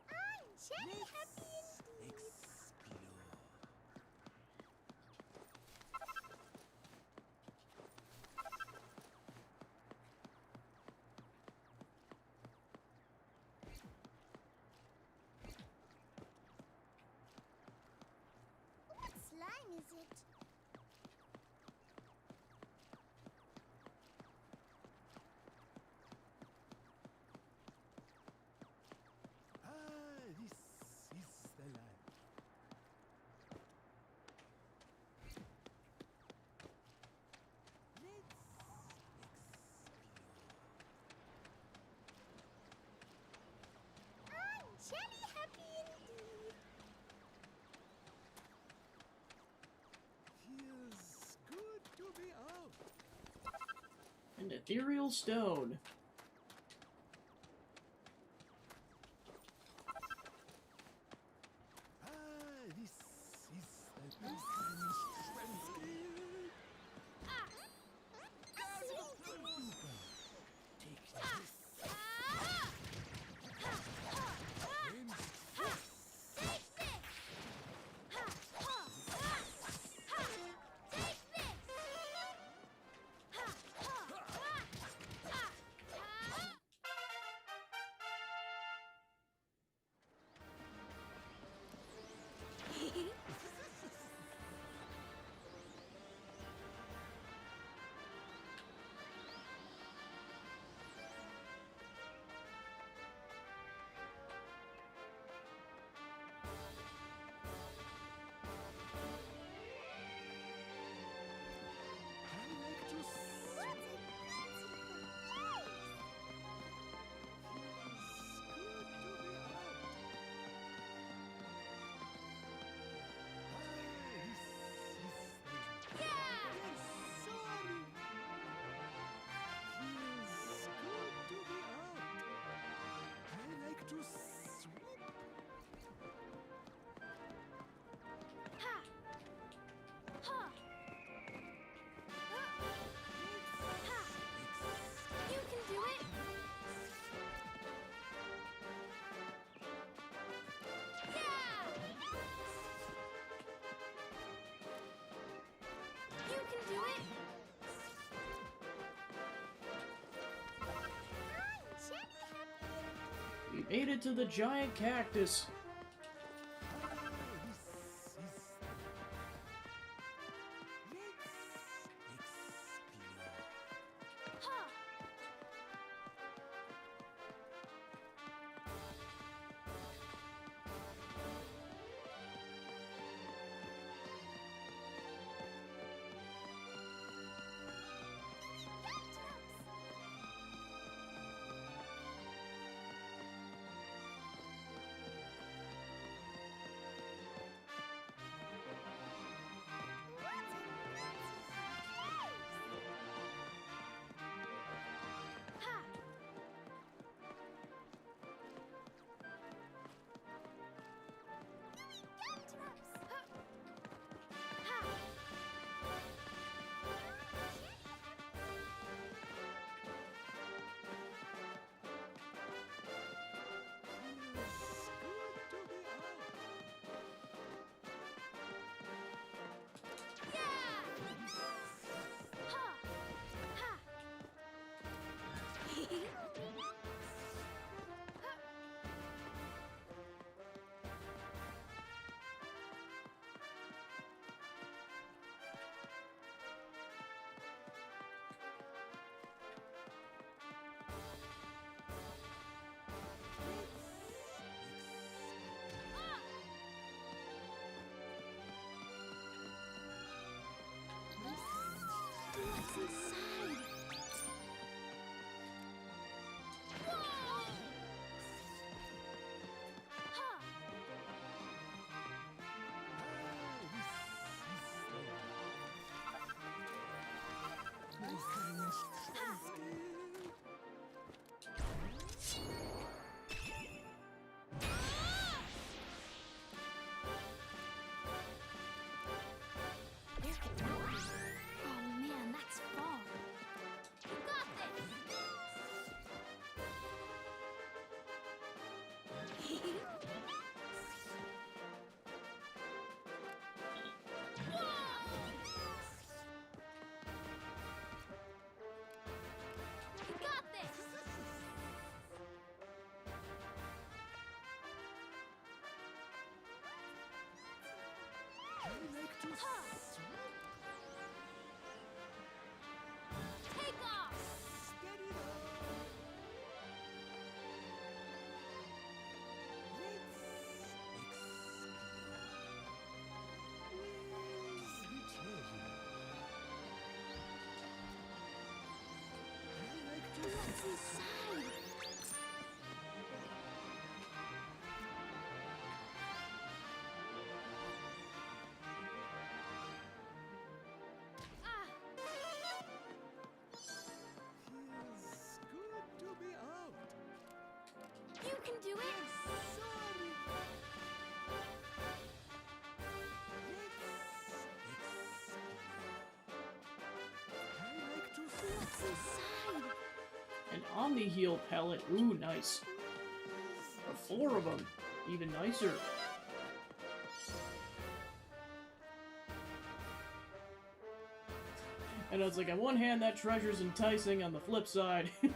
S5: I'm jelly happy indeed.
S6: Explore.
S5: What slime is it?
S6: This is the land. Let's explore.
S5: I'm jelly happy indeed.
S6: Feels good to be out.
S1: An ethereal stone.
S6: This is the land. like to swoop.
S3: Ha! Ha! Ha! You can do it! Yeah! You can do it!
S5: I'm Jenny Happy.
S1: We made it to the giant cactus.
S3: Ha! Ha! Ha! Yeah! Ha! Ha! What's inside? Whoa! Ha! Where could that be? Oh man, that's far. You got this! Whoa! You got this! Ha! Take off! What's inside? Ah! You can do it! What's inside?
S1: An Omni Heal pellet. Ooh, nice. 4 of them. Even nicer. And it's like, on one hand, that treasure's enticing. On the flip side, it's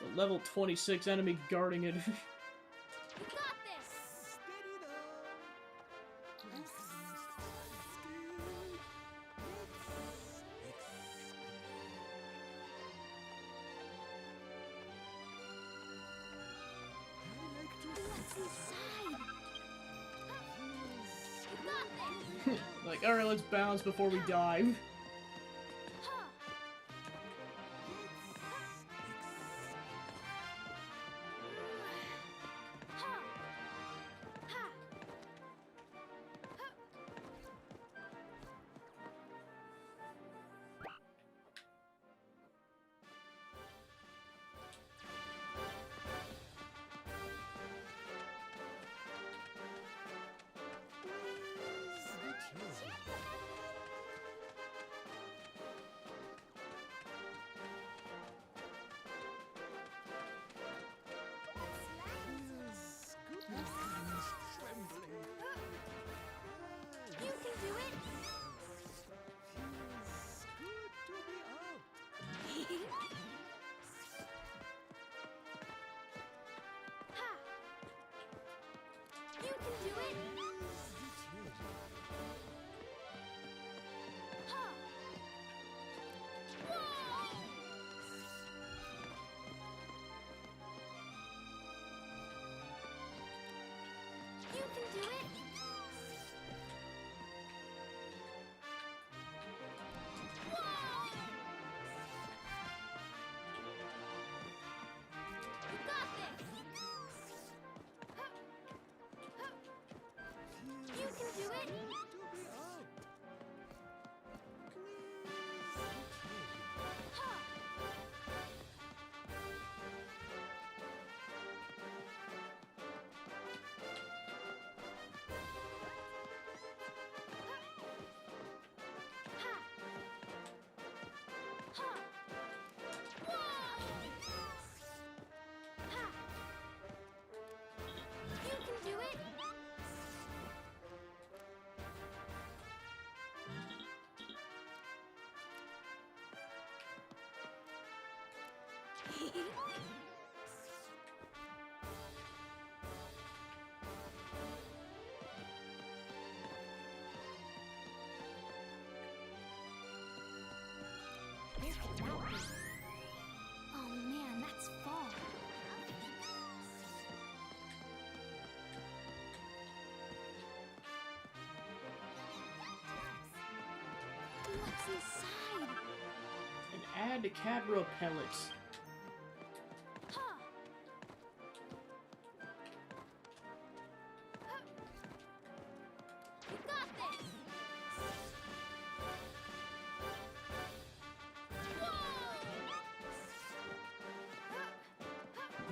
S1: a level 26 enemy guarding it.
S3: You got this! What's inside? You got this!
S1: Like, alright, let's bounce before we dive.
S3: Ha! Ha! Ha! can do it. Whoa! You got this. You can do it. Ha! Ha! Ha! Whoa! Ha! You can do it. Where could that be? Oh man, that's far. What's inside?
S1: And add Cadra pellets.
S3: Ha! You got this. Whoa!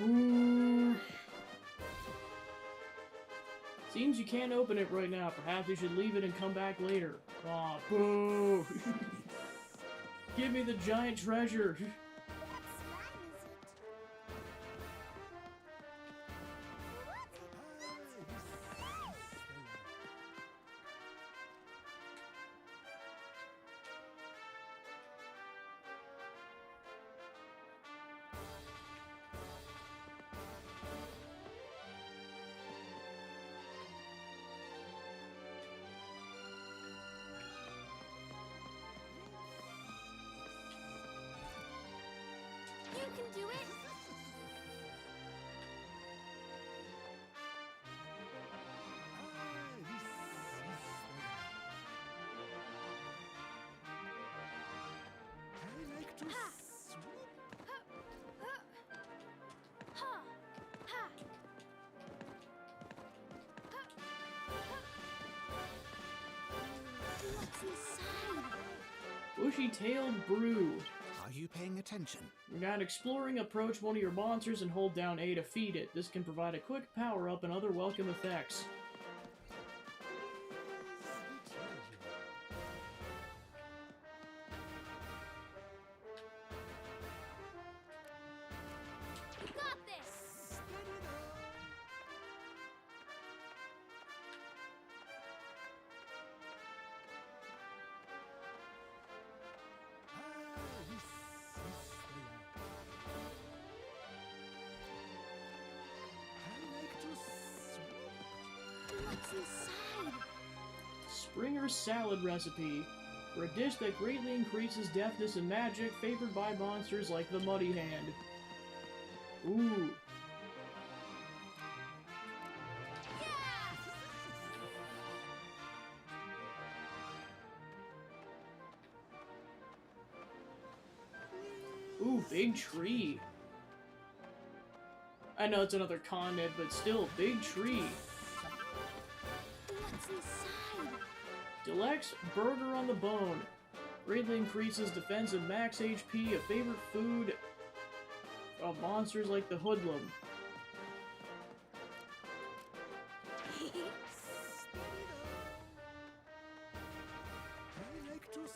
S1: Ooh. Seems you can't open it right now. Perhaps you should leave it and come back later. Aw, boo! Give me the giant treasure!
S5: What slime is it?
S3: You can do it.
S6: I like to
S3: Ha!
S6: swoop.
S3: Ha! Ha! What's inside?
S1: Bushy-tailed brew.
S4: Are you paying attention?
S1: We got exploring, approach one of your monsters and hold down A to feed it. This can provide a quick power-up and other welcome effects.
S3: You got this. What's inside?
S1: Springer's salad recipe. For a dish that greatly increases deafness and magic, favored by monsters like the Muddy Hand. Ooh. Ooh, big tree. I know it's another continent, but still, big tree.
S3: What's inside?
S1: Deluxe Burger on the Bone. Greatly increases defense and max HP, a favorite food of monsters like the Hoodlum.
S6: I like to swoop.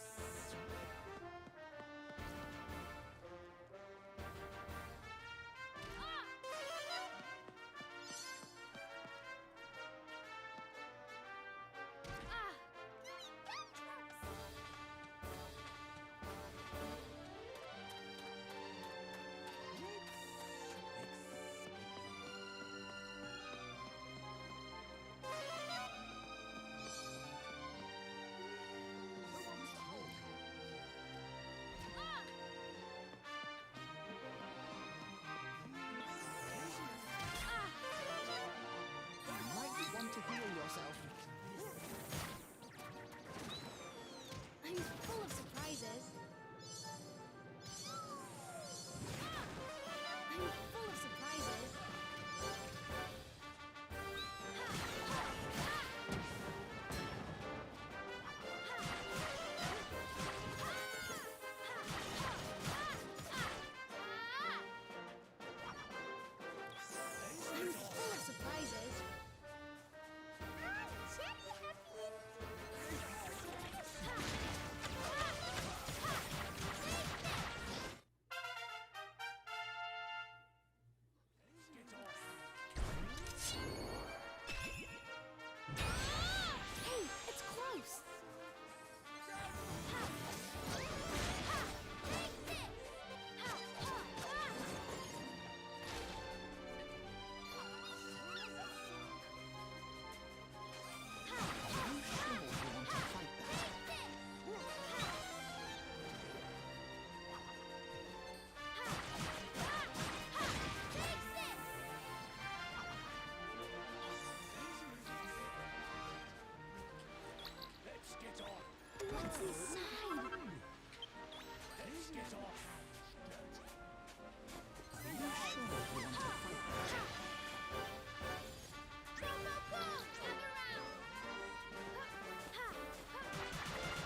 S3: What's inside?
S4: Let's get our hands dirty.
S6: Are you sure you want to fight?
S3: Go, go, go! Gather round! Ha, ha, ha,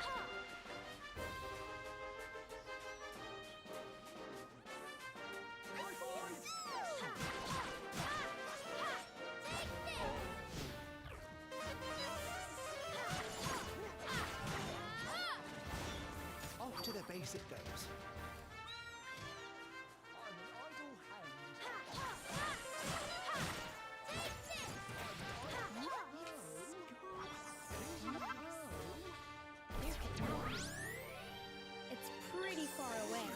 S3: ha.
S6: Off to the base it goes.
S4: I'm an idle hand.
S3: It's pretty far away.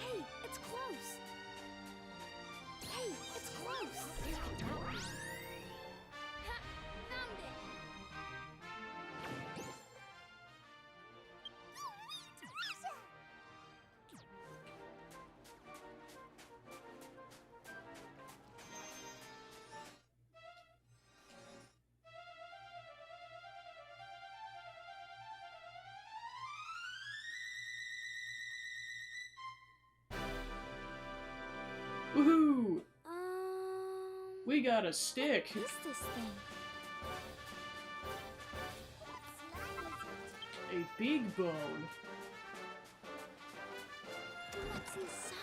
S3: Hey, it's close. Hey, it's close. Ha, found it.
S1: Woohoo!
S3: Um,
S1: We got a stick!
S3: what is this thing?
S1: A big bone!
S3: What's inside?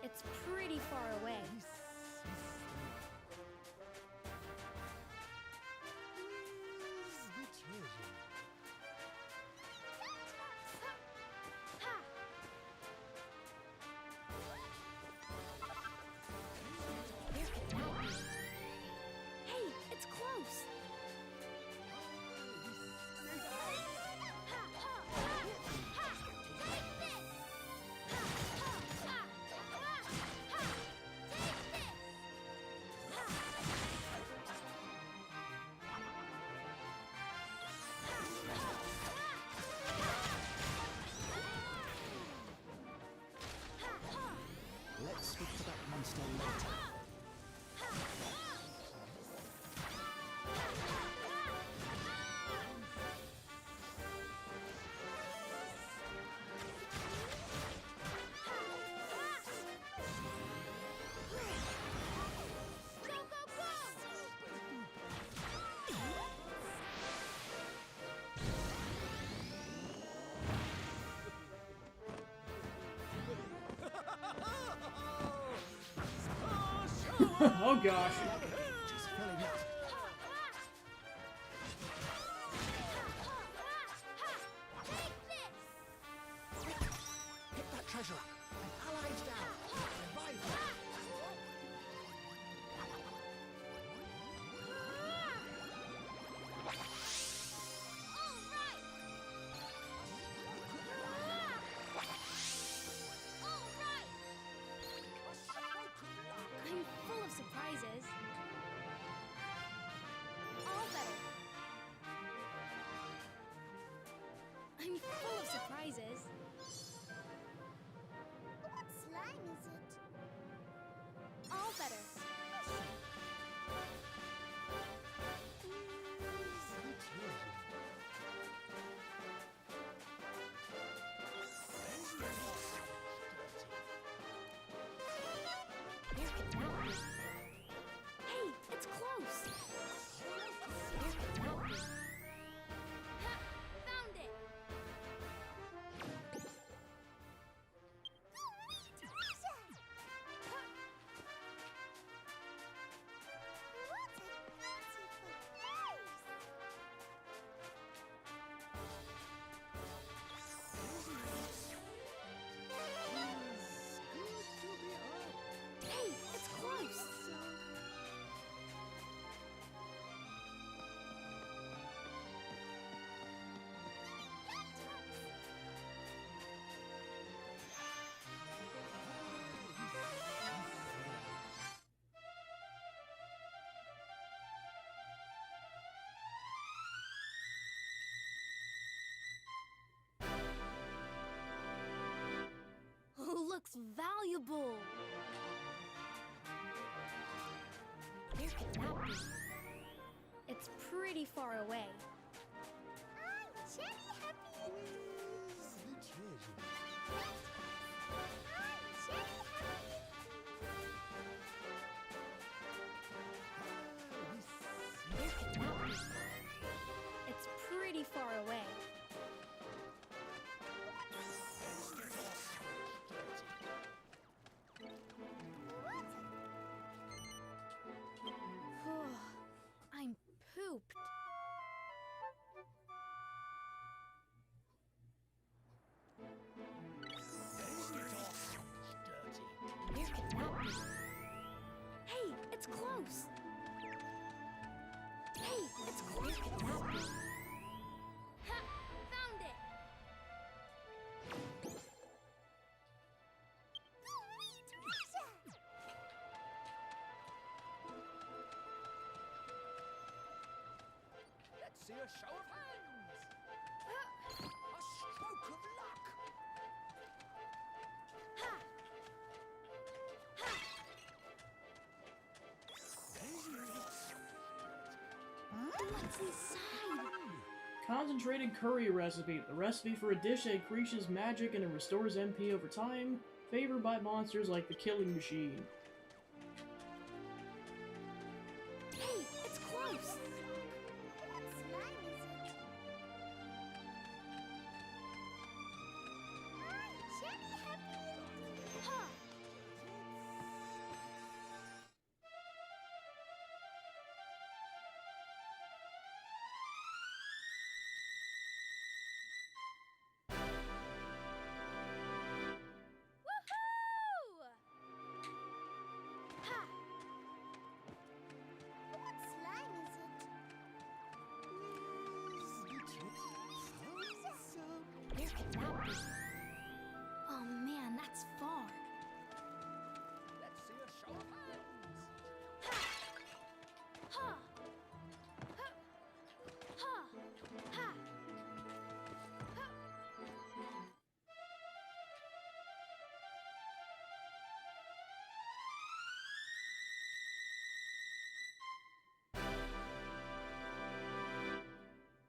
S3: It's pretty far away.
S6: Where's the treasure?
S3: Ha! Hey, it's close. Ha, ha, ha, ha. Take this. Ha, ha, ha, ha, ha. Take this.
S6: Let's speak to that monster later.
S3: Go, go, go!
S1: Oh gosh.
S6: Just filling up. Hit that treasure. An ally's down. Revive them.
S3: I'm full of surprises. looks valuable. Where could that be? It's pretty far away.
S5: I'm cherry happy.
S6: Where's the treasure?
S5: I'm cherry happy.
S3: Where could that be? It's pretty far away. I'm pooped. Where could that be? Hey, it's close. Hey, it's close. Where could that be? Ha! Found it.
S4: Let's see a show of hands. A stroke of luck.
S3: Ha! Ha! What's inside?
S1: Concentrated curry recipe. The recipe for a dish that increases magic and it restores MP over time. Favored by monsters like the Killing Machine.
S3: Hey, it's close.
S5: What slime is it? I'm cherry happy.
S3: Ha! Woohoo! Ha!
S5: What slime is it?
S3: Where could that be? Oh man, that's far.
S4: Let's see a show of hands.
S3: Ha! Ha! Ha! Ha! Ha! Ha!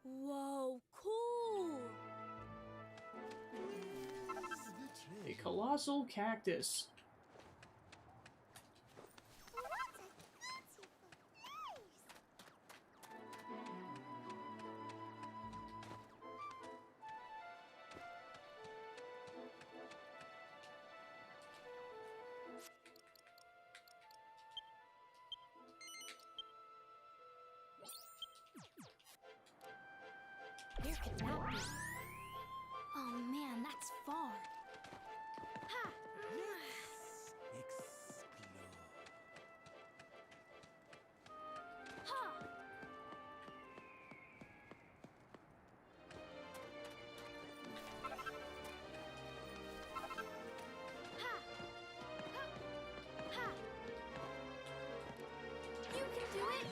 S3: Whoa, cool!
S1: A colossal cactus.
S5: What a beautiful place.
S3: Where could that be? Oh man, that's far. Ha! Ha! Ha! Ha! Ha! You can do it!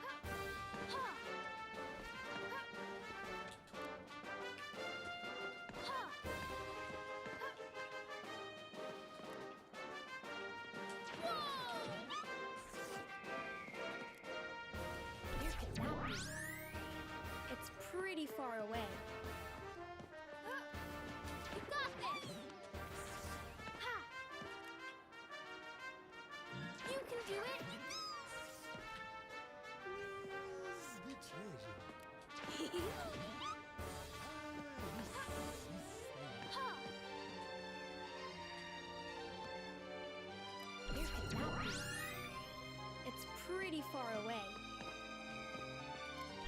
S3: Ha! Ha! Ha! Ha! Whoa! Where could that be? It's pretty far away. You got this! Ha! You can do it! Ha! Where could that be? It's pretty far away.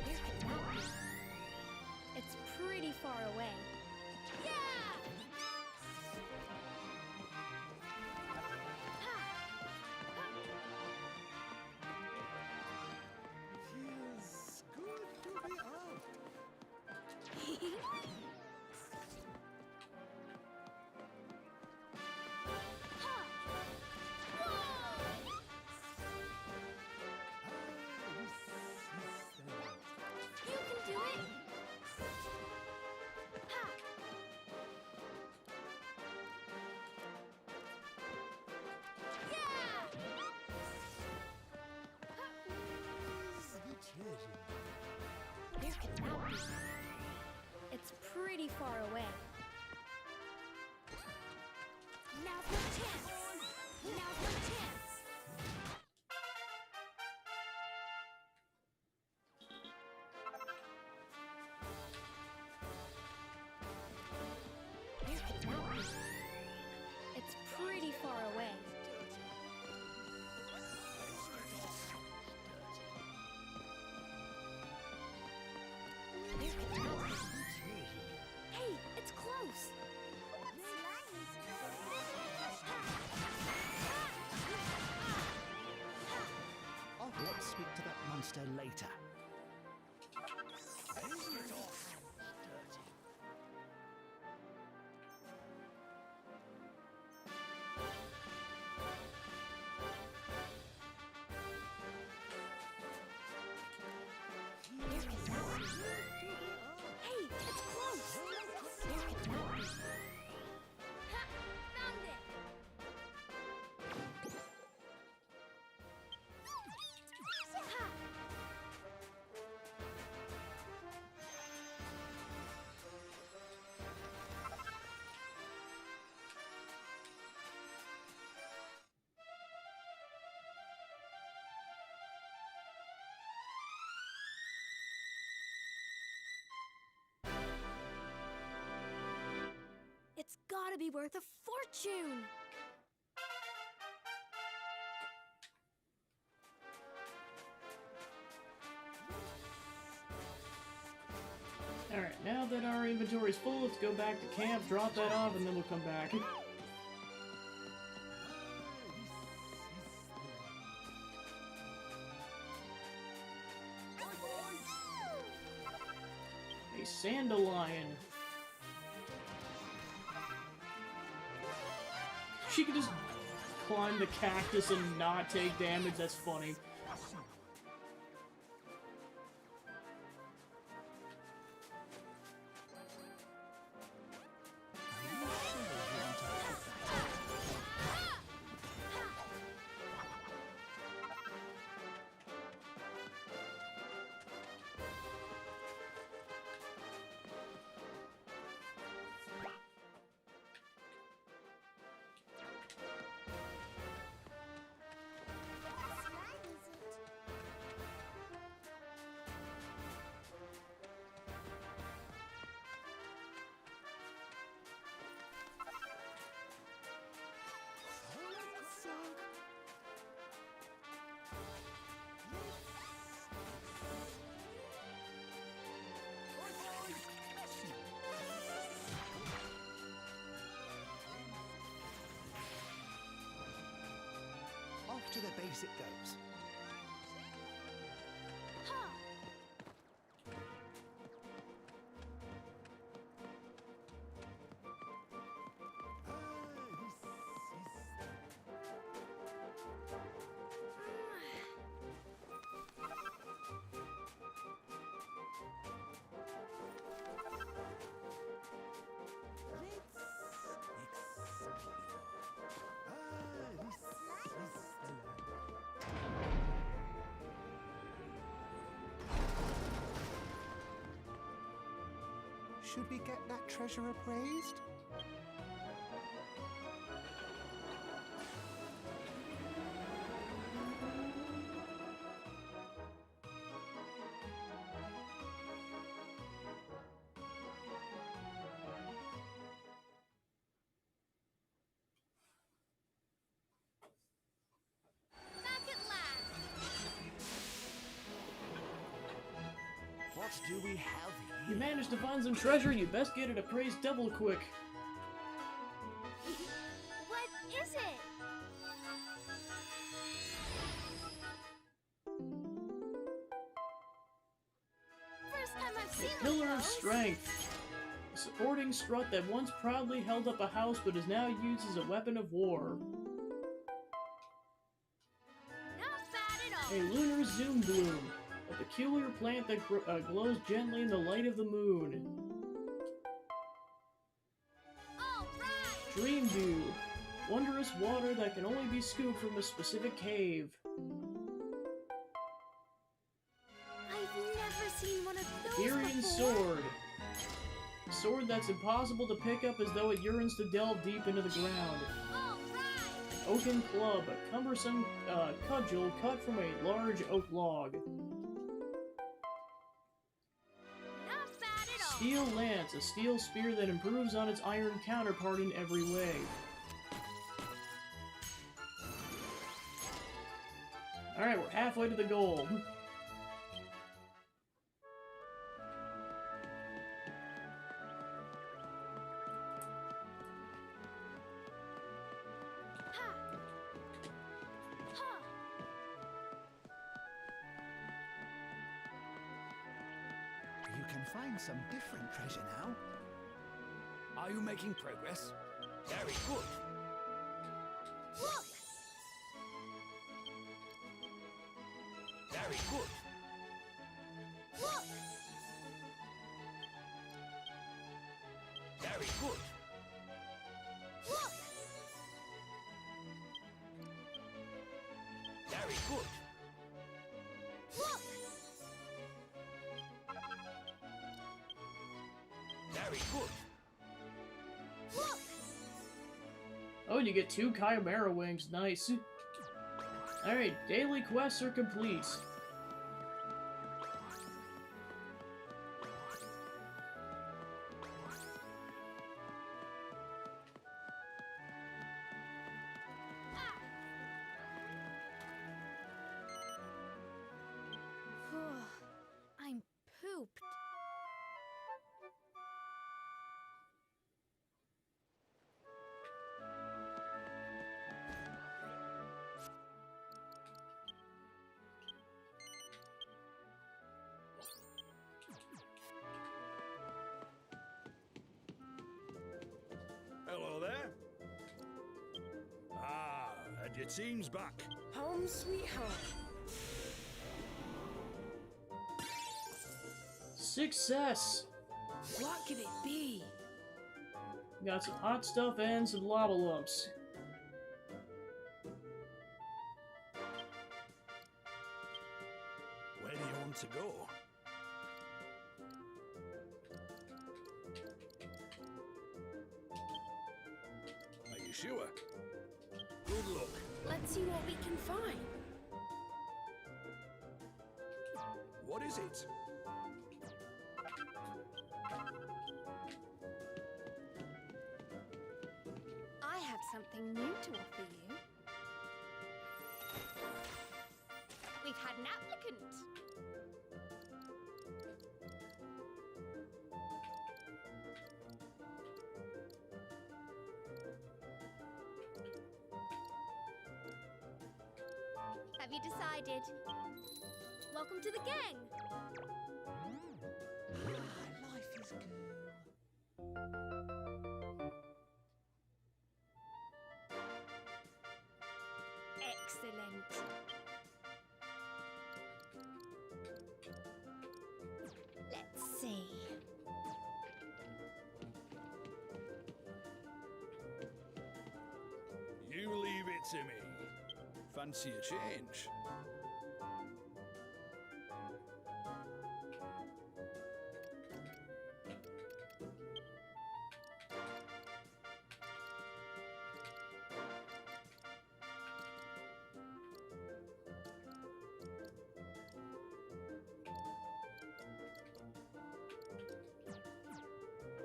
S3: Where could that be? It's pretty far away. Yeah! Ha! Ha!
S6: Feels good to be out.
S3: Ha! Whoa! You can do it! Ha! Where could that be? It's pretty far away. Now's my chance! Now's my chance! Where could that be? It's pretty far away. Where could that be? Hey, it's close!
S5: What slime is it?
S4: Oh, let's speak to that monster later.
S3: Where could that be? Hey, it's close! Where could that be? Ha! Found it! Ha! It's gotta be worth a fortune!
S1: Alright, now that our inventory's full, let's go back to camp, drop that off, and then we'll come back. A Sandalion. She could just climb the cactus and not take damage, that's funny.
S5: What slime is it?
S4: Off to the base it goes.
S3: Ha!
S4: Should we get that treasure appraised?
S3: Back at last!
S4: What do we have
S1: You
S4: here?
S1: managed to find some treasure, you best get it appraised double quick.
S3: What is it? First time I've seen
S1: A pillar
S3: one
S1: of
S3: those.
S1: strength. A supporting strut that once proudly held up a house but is now used as a weapon of war.
S3: Not bad at all.
S1: A lunar zoom bloom. A peculiar plant that glows gently in the light of the moon.
S3: All right.
S1: Dream dew. Wondrous water that can only be scooped from a specific cave.
S3: I've never seen one of those
S1: Irian Sword. A sword that's impossible to pick up as though it yearns to delve deep into the ground.
S3: All right.
S1: Oaken Club, a cumbersome cudgel cut from a large oak log.
S3: Not bad at all.
S1: Steel Lance, a steel spear that improves on its iron counterpart in every way. Alright, we're halfway to the goal.
S3: Ha. Ha.
S4: You can find some different treasure now.
S6: Are you making progress? Very good.
S3: Look.
S6: Very good.
S3: Look.
S6: Very good.
S3: Look.
S6: Very good.
S3: Look.
S6: Very good.
S3: Look.
S1: Oh, and you get 2 Chimera Wings. Nice. Alright, daily quests are complete.
S3: I'm pooped.
S2: Hello there. Ah, and your team's back.
S7: Home sweet home.
S1: Success!
S7: What could it be?
S1: Got some hot stuff and some lava lumps.
S2: Where do you want to go? Are you sure? Good luck.
S7: Let's see what we can find.
S2: What is it?
S3: I have something new to offer you. We've had an applicant. Have you decided? Welcome to the gang.
S4: Life is good.
S3: Excellent. Let's see.
S2: You leave it to me. Fancy a change?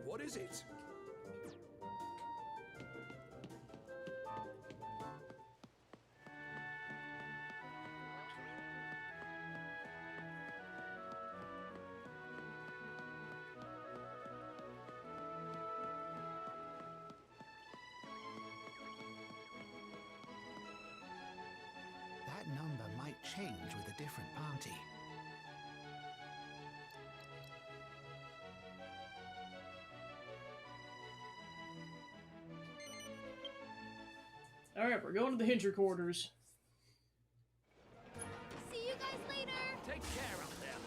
S2: What is it?
S4: That number might change with a different party.
S1: Alright, we're going to the Hinter quarters.
S3: See you guys later.
S6: Take care up there.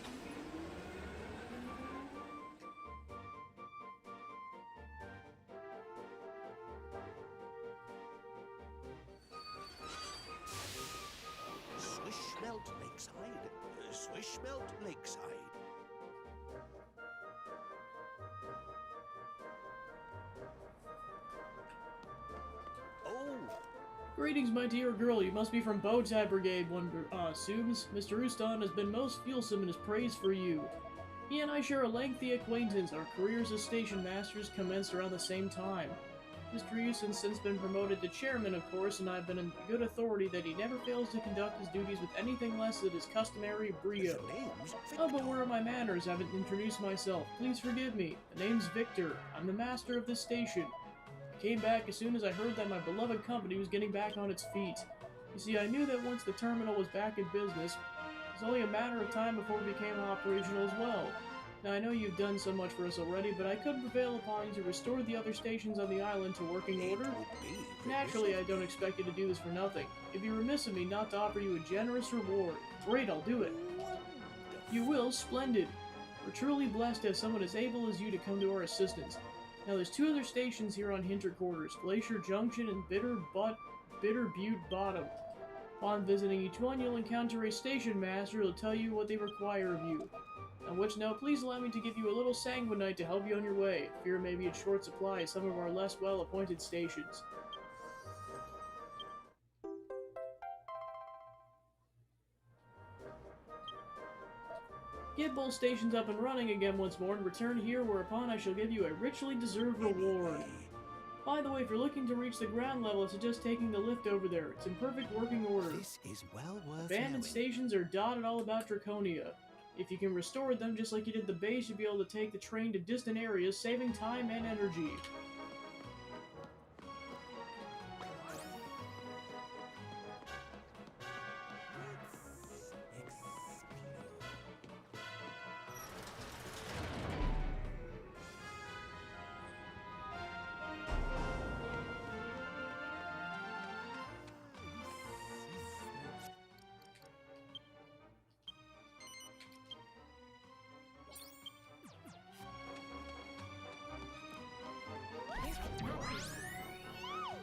S4: Swish melt lakeside. Swish melt lakeside.
S1: Greetings, my dear girl. You must be from Bowtie Brigade, one assumes. Mr. Uston has been most fulsome in his praise for you. He and I share a lengthy acquaintance. Our careers as station masters commenced around the same time. Mr. Uston's since been promoted to chairman, of course, and I've been in good authority that he never fails to conduct his duties with anything less than his customary brio.
S4: Name's
S1: Oh, but where are my manners? I haven't introduced myself. Please forgive me. The name's Victor. I'm the master of this station. I came back as soon as I heard that my beloved company was getting back on its feet. You see, I knew that once the terminal was back in business, it was only a matter of time before it became operational as well. Now, I know you've done so much for us already, but I could prevail upon you to restore the other stations on the island to working order. Naturally, I don't expect you to do this for nothing. It'd be remiss of me not to offer you a generous reward. Great, I'll do it. You will? Splendid. We're truly blessed to have someone as able as you to come to our assistance. Now, there's two other stations here on Hinter Quarters, Glacier Junction and Bitter Butte Bottom. Upon visiting each one, you'll encounter a station master who will tell you what they require of you. On which note, please allow me to give you a little sanguinite to help you on your way. Fear may be in short supply at some of our less well-appointed stations. Get both stations up and running again once more and return here, whereupon I shall give you a richly deserved reward. By the way, if you're looking to reach the ground level, I suggest taking the lift over there. It's in perfect working order.
S4: This is well worth
S1: Abandoned
S4: knowing.
S1: stations are dotted all about Draconia. If you can restore them just like you did the base, you'll be able to take the train to distant areas, saving time and energy.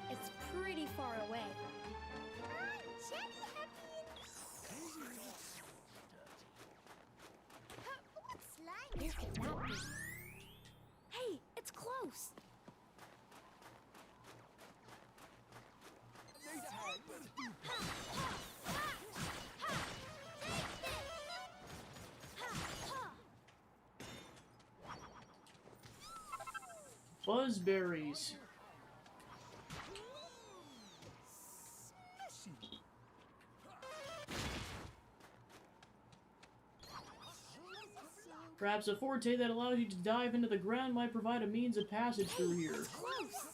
S3: It's pretty far away.
S5: Jenny Happy. What slime
S3: Where
S5: is
S3: could
S5: it?
S3: that be? Hey, it's close.
S1: Buzzberries. Perhaps a forte that allows you to dive into the ground might provide a means of passage through here.
S3: Close.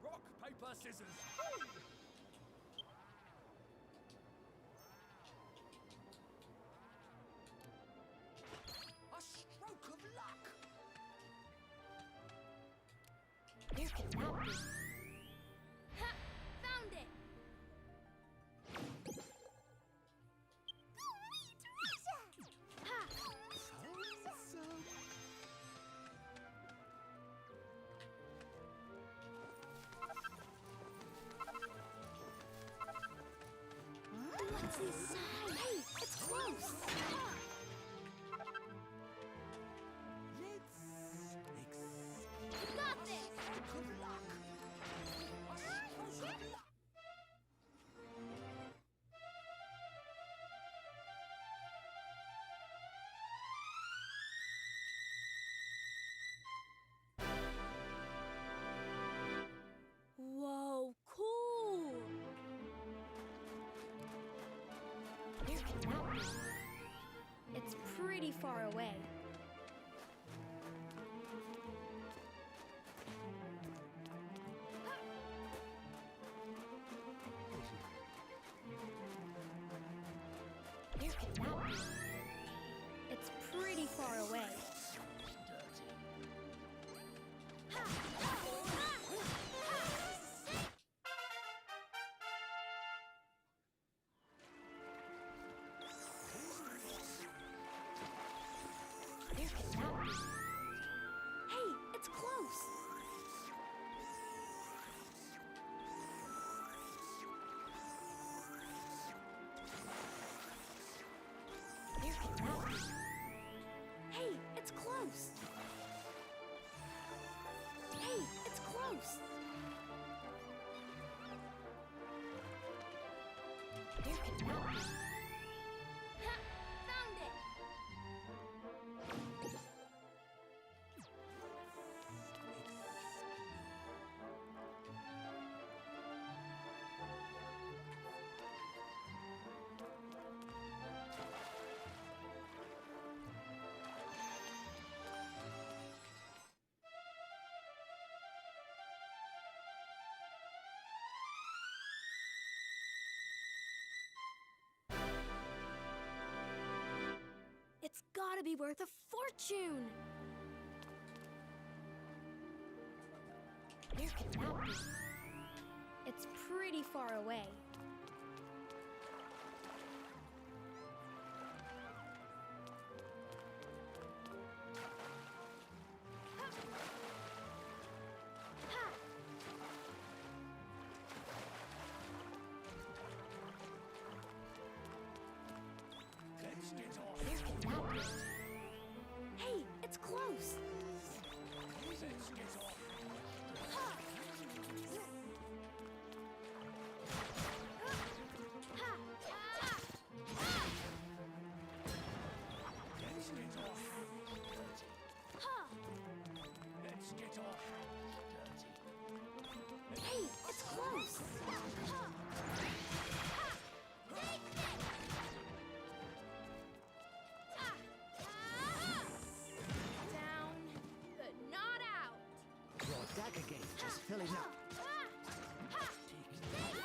S6: Rock, paper, scissors. A stroke of luck.
S3: Where could that be?
S5: Ha! Found it! Treasure! Ha!
S3: What's inside? Hey, it's close.
S5: Got this!
S3: Whoa, cool. Where could that be? It's pretty far away. Where could that be? It's pretty far away. Where could that be? Hey, it's close. Where could that be? Hey, it's could that be? Ha! Found it! It's gotta be worth a fortune! Where could that be? It's pretty far away. Ha!
S4: Let's get off.
S3: Where could that be? Hey, it's close!
S4: Let's get off.
S3: Ha! Ha! Ah!
S4: Let's get off. Dirty.
S3: Ha!
S4: Let's get off. Dirty.
S3: Hey, it's close! Ha! Ha! Take this! Ah! Ah! Down, but not out.
S4: Your dagger gate just filling up.
S3: Ah! Ha! Take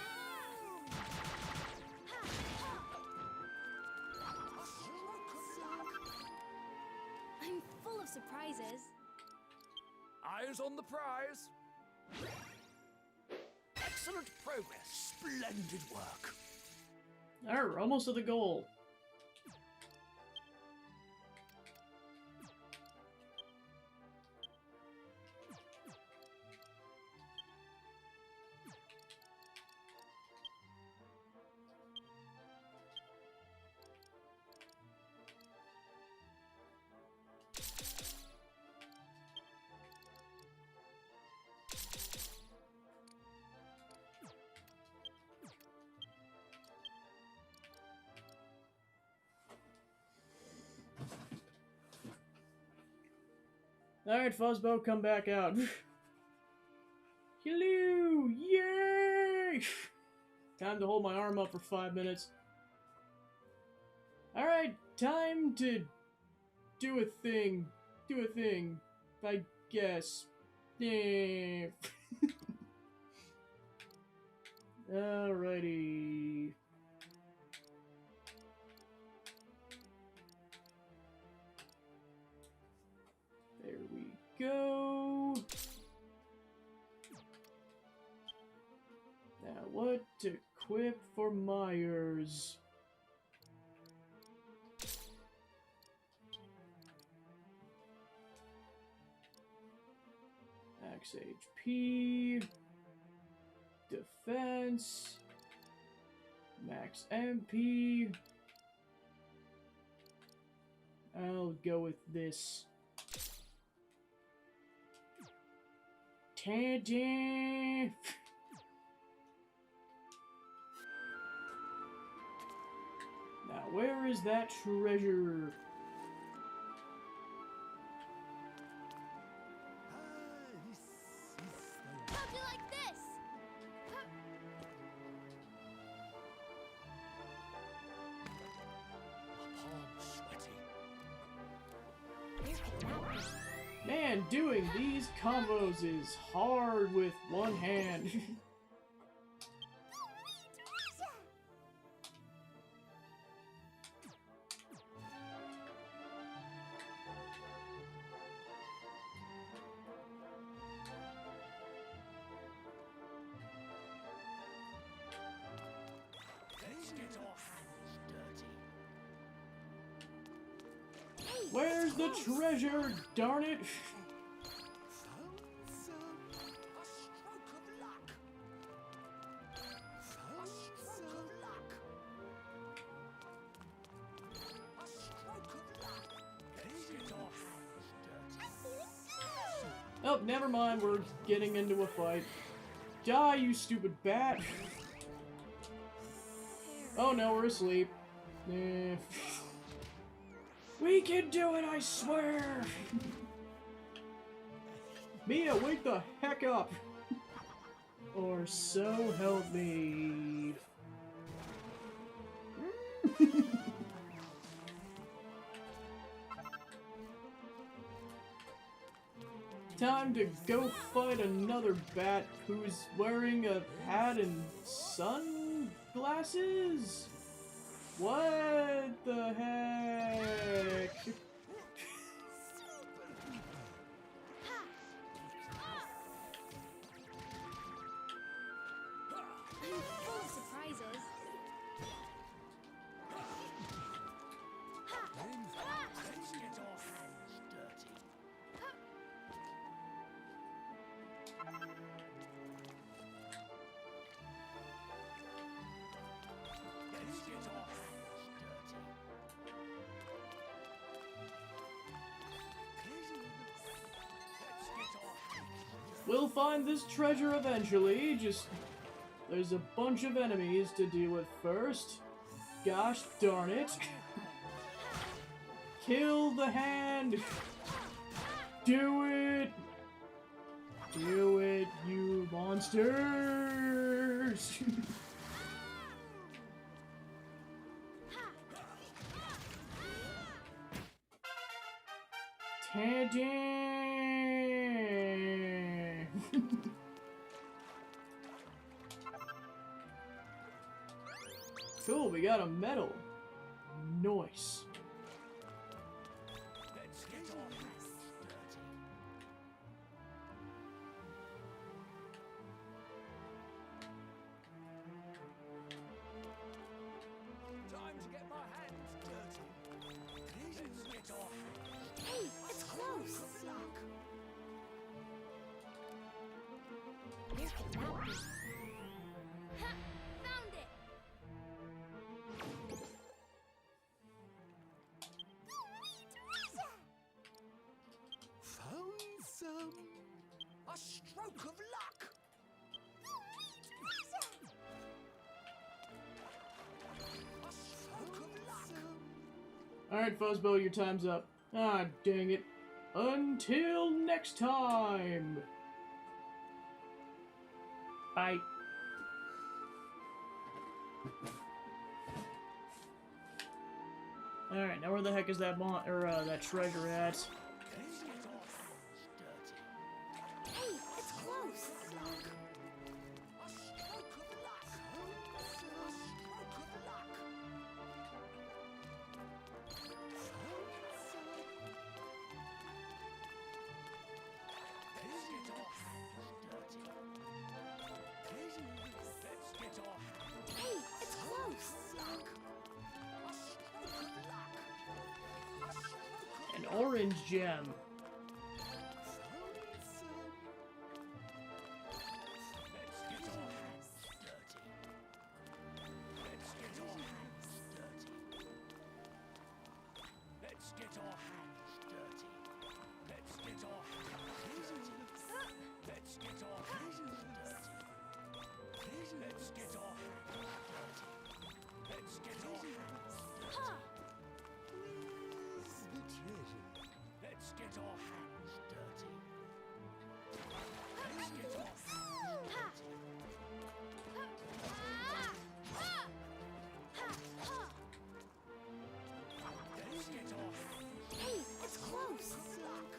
S3: Ha! I'm full of surprises.
S4: Eyes on the prize. Excellent progress. Splendid work.
S1: Alright, we're almost to the goal. Alright, Fuzzbo, come back out. Hello! Yay! Time to hold my arm up for 5 minutes. Alright, time to do a thing. Do a thing. I guess. Yeah. Alrighty. There we go. Now what to equip for Myers? Max HP, defense, max MP. I'll go with this. Tangent. Now, where is that treasure?
S3: How'd you like this? Huh?
S4: Palms sweaty.
S3: Where could that be?
S1: Man, doing these combos is hard with one hand.
S4: Let's get our hands dirty.
S3: Hey,
S1: Where's the treasure, darn it?
S4: A stroke of luck. A stroke of luck. A stroke of luck. Let's get our hands dirty.
S1: Oh, never mind, we're getting into a fight. Die, you stupid bat!
S3: There
S1: Oh no, we're asleep. Eh. We can do it, I swear! Mia, wake the heck up! Or so help me. Time to go fight another bat who's wearing a hat and sunglasses? What the heck?
S3: I'm full of surprises.
S4: Let's get our hands dirty. Let's get our hands dirty.
S1: We'll find this treasure eventually, just... There's a bunch of enemies to deal with first. Gosh darn it. Kill the hand! Do it! Do it, you monsters! Ta-da! Cool, we got a medal. Nice.
S4: Let's get our hands dirty. Time to get my hands dirty. Let's get our hands.
S3: Hey, it's close.
S4: Good luck.
S3: Where could that be?
S5: Ha! Found it!
S6: Found some.
S4: A stroke of luck. A stroke of luck.
S1: Alright, Fuzzbo, your time's up. Ah, dang it. Until next time! Bye. Alright, now where the heck is that that treasure at?
S4: Let's get our hands dirty.
S3: Hey, it's close.
S4: A stroke of luck. A stroke of luck. Let's get our hands dirty. Let's get our hands.
S3: Hey, it's close.
S4: Luck. A stroke of luck. A stroke of
S1: An orange gem.
S4: Let's get our hands dirty. Let's get our hands dirty. Let's get our hands dirty. Let's get our hands dirty. Let's get our hands dirty. Let's get our hands dirty. Let's get our hands dirty.
S3: Ha!
S6: Where's the treasure?
S4: Let's get our hands dirty. Let's get our hands
S3: Ha!
S4: dirty. Let's get our hands.
S3: Hey, it's close.
S4: Luck.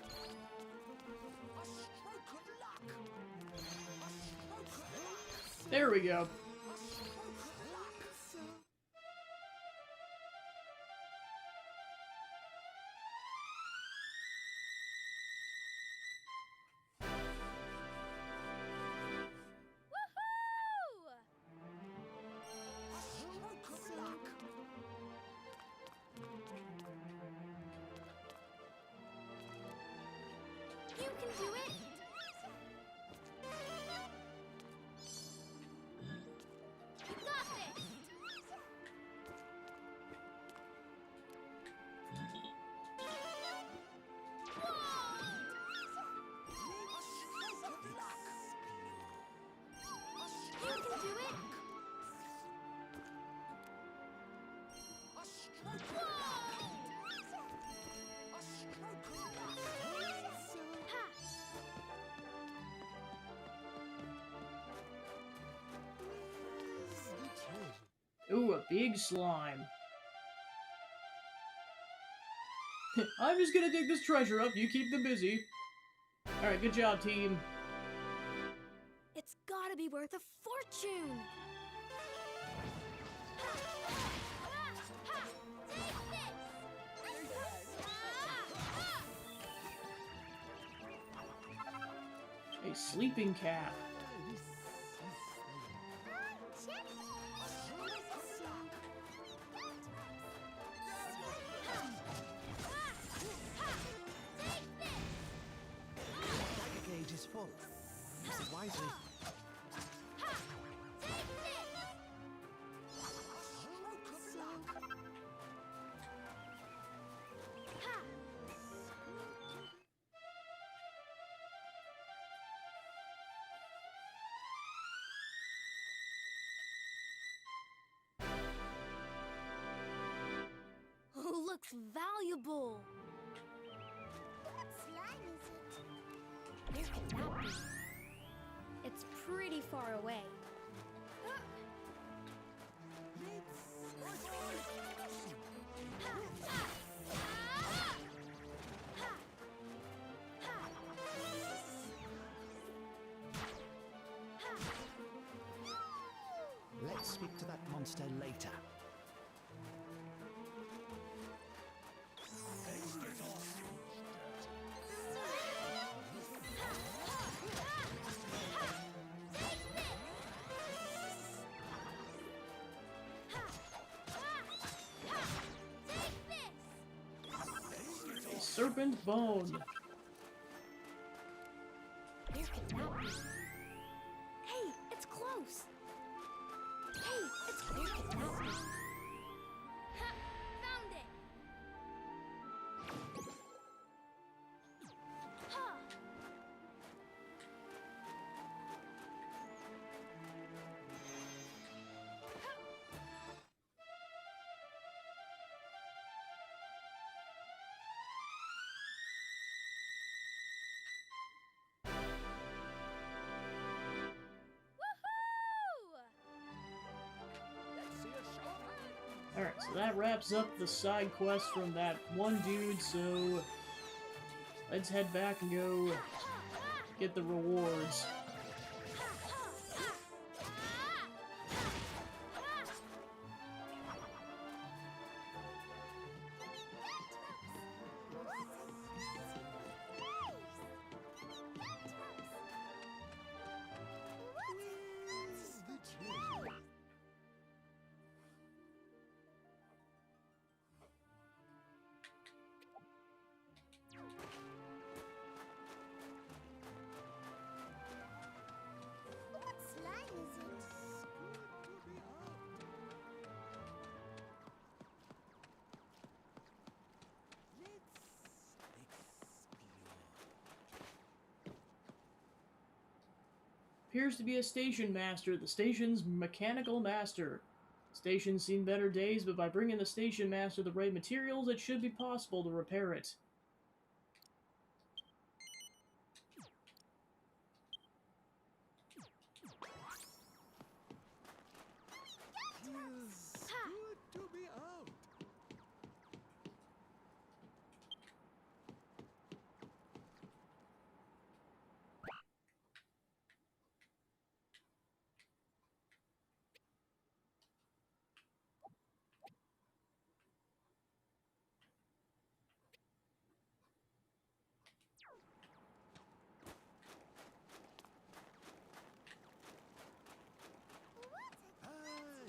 S4: A stroke of luck. A stroke of luck.
S1: There we go.
S4: A stroke of luck.
S5: Woohoo!
S4: A stroke of luck.
S5: You can do it!
S1: a big slime. I'm just gonna dig this treasure up, you keep them busy. Alright, good job, team.
S3: It's gotta be worth a fortune.
S1: A sleeping cap.
S6: Dagger gauge is full. Use it wisely.
S3: Looks valuable.
S5: What slime is it?
S3: Where could that be? It's pretty far away.
S6: Let's speak to that monster later.
S1: Serpent bone.
S3: Where could that be? Hey, it's close. Hey, it's where could that be?
S5: Ha! Found it!
S3: Ha!
S1: Alright, so that wraps up the side quest from that one dude, so let's head back and go get the rewards.
S5: What slime is it?
S1: Appears to be a station master, the station's mechanical master. The station's seen better days, but by bringing the station master the right materials, it should be possible to repair it.
S6: Good to be out.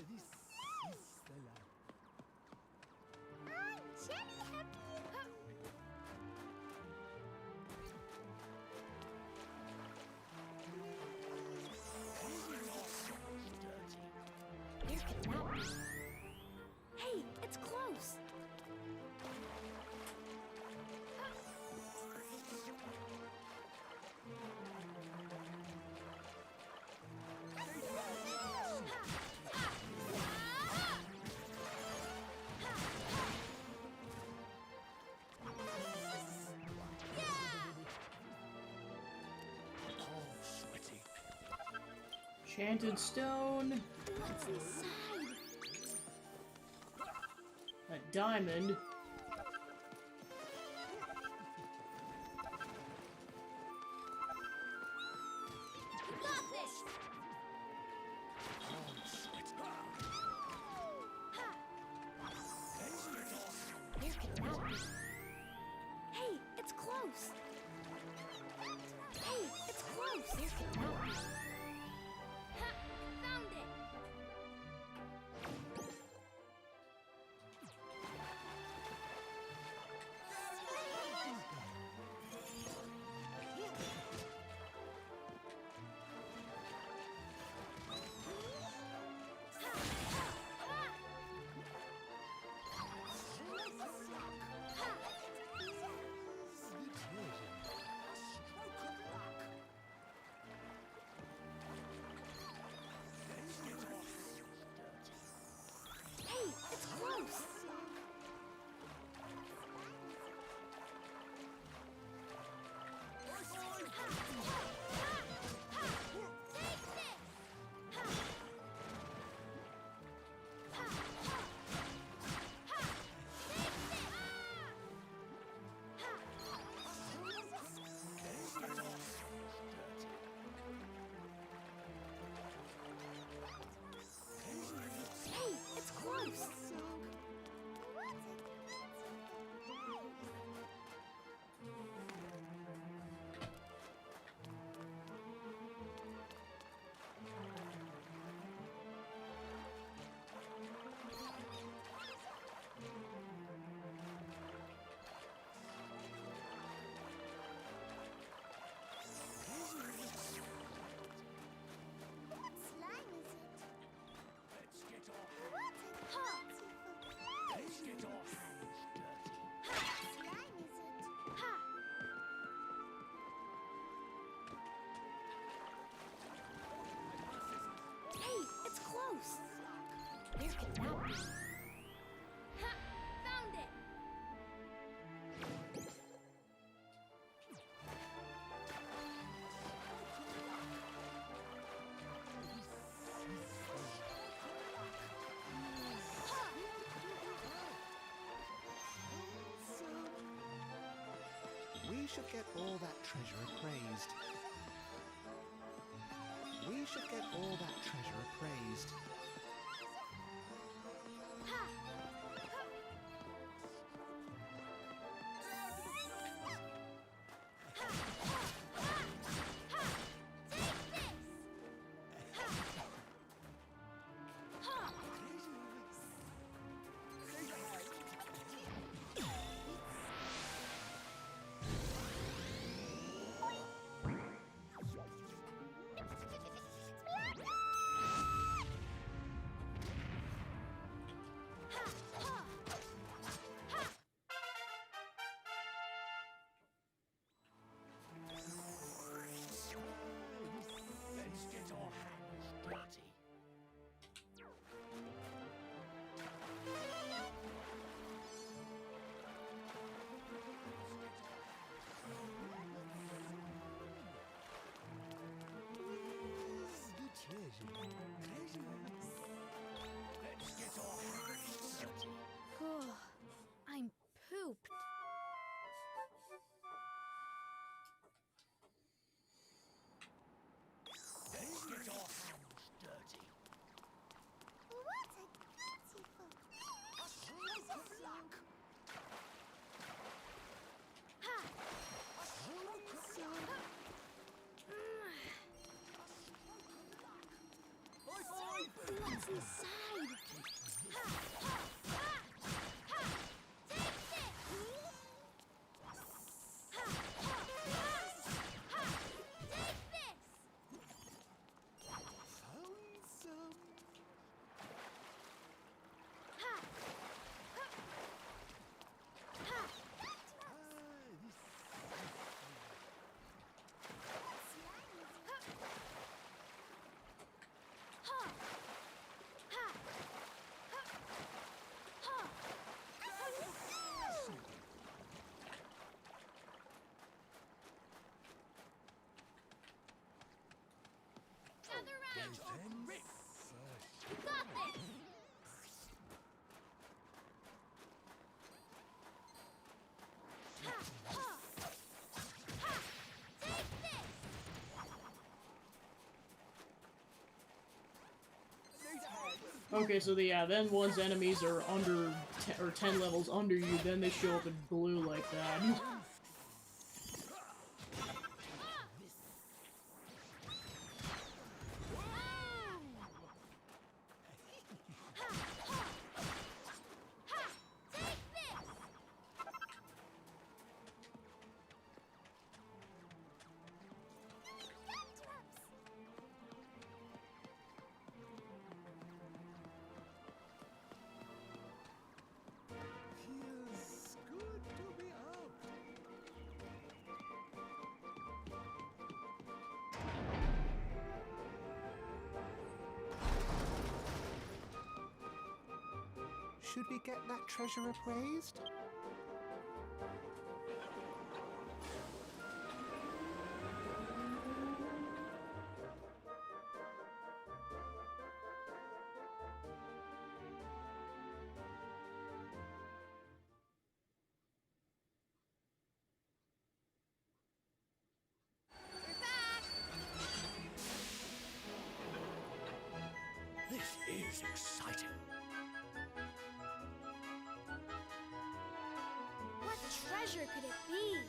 S6: This is the lab.
S5: I'm jelly happy.
S3: Where could that be? Hey, it's close.
S1: Enchanted stone.
S3: What's inside?
S1: A diamond.
S3: You got this! Where could that be? Hey, it's close! Hey, it's close! Where could that be? Ha! Found it! Hey, it's close! Hey, it's close!
S5: What slime is it?
S4: Let's get off.
S5: What a
S4: Let's get off.
S5: slime is it?
S3: Hey, it's close! Where could that be? Ha! Found it!
S6: We should get all that treasure appraised. We should get all that treasure appraised.
S4: Let's get our hands dirty. Let's get our hands dirty.
S3: I'm pooped.
S4: Let's get our hands dirty.
S5: What a beautiful
S4: A stroke of luck. A stroke of luck.
S3: What's inside?
S5: slime is it?
S1: Okay, so yeah, then once enemies are under 10 levels under you, then they show up in blue like that.
S6: Feels good to be out. Should we get that treasure appraised?
S4: This is exciting.
S3: What treasure could it be?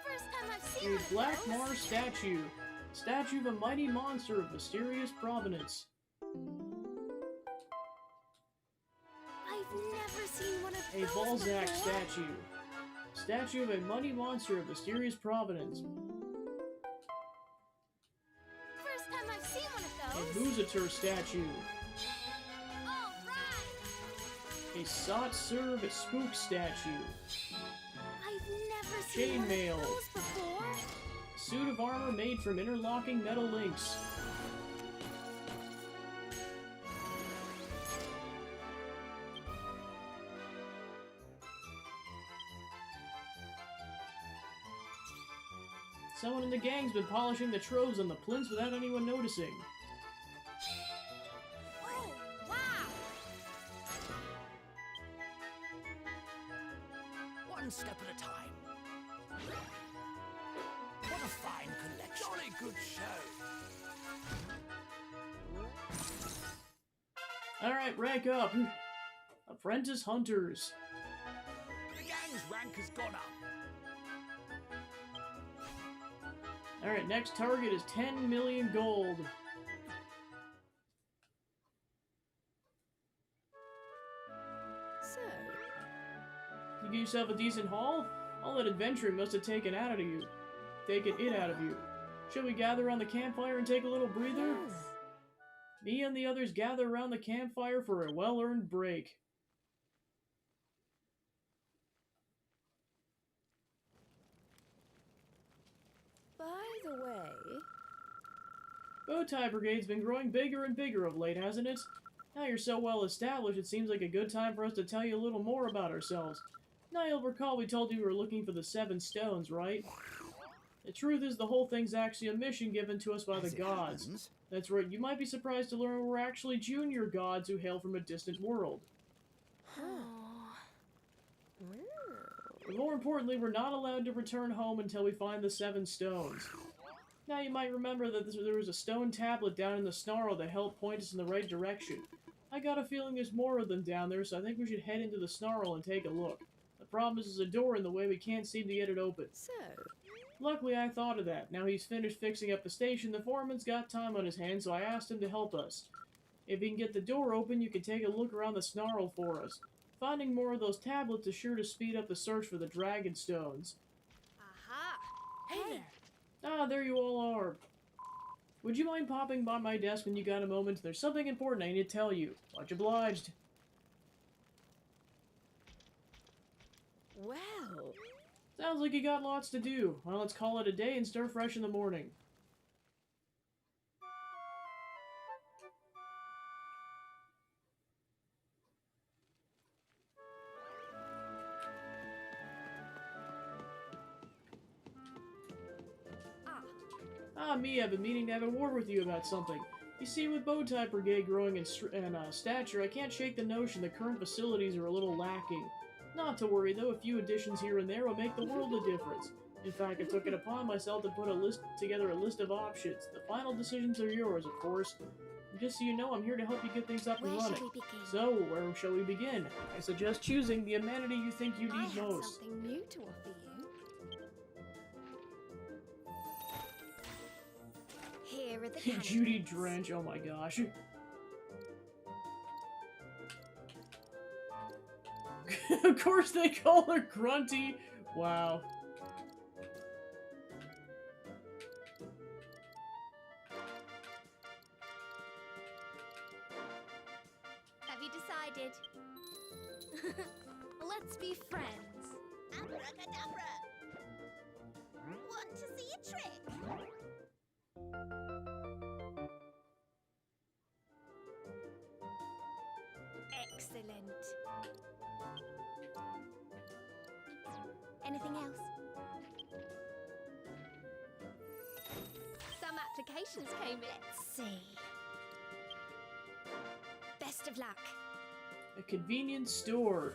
S3: First time I've seen
S1: A
S3: one of
S1: Black
S3: those.
S1: Mars statue. Statue of a mighty monster of mysterious provenance.
S3: I've never seen one of
S1: A
S3: those
S1: Balzac
S3: before.
S1: statue. Statue of a mighty monster of mysterious provenance.
S3: First time I've seen one
S1: A
S3: of those.
S1: Bouzateur statue.
S3: All right.
S1: A Sot-Serve spook statue.
S3: I've never seen one
S1: Chainmail.
S3: of those before.
S1: Suit of armor made from interlocking metal links. Someone in the gang's been polishing the troves on the plinths without anyone noticing.
S3: Oh, wow.
S4: One step at a time. What a fine collection. Jolly good show.
S1: Alright, rank up. Apprentice Hunters.
S4: The gang's rank has gone up.
S1: Alright, next target is 10 million gold.
S7: So,
S1: You get yourself a decent haul? All that adventuring must have taken it out of you. Shall we gather around the campfire and take a little breather?
S7: yes.
S1: Me and the others gather around the campfire for a well-earned break.
S7: By the way,
S1: Bowtie Brigade's been growing bigger and bigger of late, hasn't it? Now you're so well established, it seems like a good time for us to tell you a little more about ourselves. Now you'll recall we told you we were looking for the 7 stones, right? The truth is the whole thing's actually a mission given to us by the
S6: As it
S1: gods.
S6: happens,
S1: That's right, you might be surprised to learn we're actually junior gods who hail from a distant world.
S7: oh, well,
S1: But more importantly, we're not allowed to return home until we find the 7 stones. Now you might remember that there was a stone tablet down in the Snarl that helped point us in the right direction. I got a feeling there's more of them down there, so I think we should head into the Snarl and take a look. The problem is there's a door in the way, we can't seem to get it open.
S7: so,
S1: Luckily, I thought of that. Now he's finished fixing up the station, the foreman's got time on his hands, so I asked him to help us. If he can get the door open, you can take a look around the Snarl for us. Finding more of those tablets is sure to speed up the search for the Dragon Stones.
S3: Aha.
S7: hey there.
S1: Ah, there you all are. Would you mind popping by my desk when you got a moment? There's something important I need to tell you. Much obliged.
S7: Well,
S1: Sounds like you got lots to do. Well, let's call it a day and start fresh in the morning. Ah, me, I've been meaning to have a word with you about something. You see, with Bowtie Brigade growing in stature, I can't shake the notion the current facilities are a little lacking. Not to worry though, a few additions here and there will make the world a difference. In fact, I took it upon myself to put together a list of options. The final decisions are yours, of course. And just so you know, I'm here to help you get things up and
S3: Where shall
S1: running.
S3: we begin?
S1: So, where shall we begin? I suggest choosing the amenity you think you
S7: I
S1: need
S7: have
S1: most.
S7: something new to offer you.
S3: Here are the candidates.
S1: Judy Drench, oh my gosh. Of course they call her Grunty. Wow.
S3: Have you decided?
S7: Let's be friends.
S5: Abracadabra! Want to see a trick?
S3: Excellent. Anything else? Some applications came in. Let's see. Best of luck.
S1: A convenience store.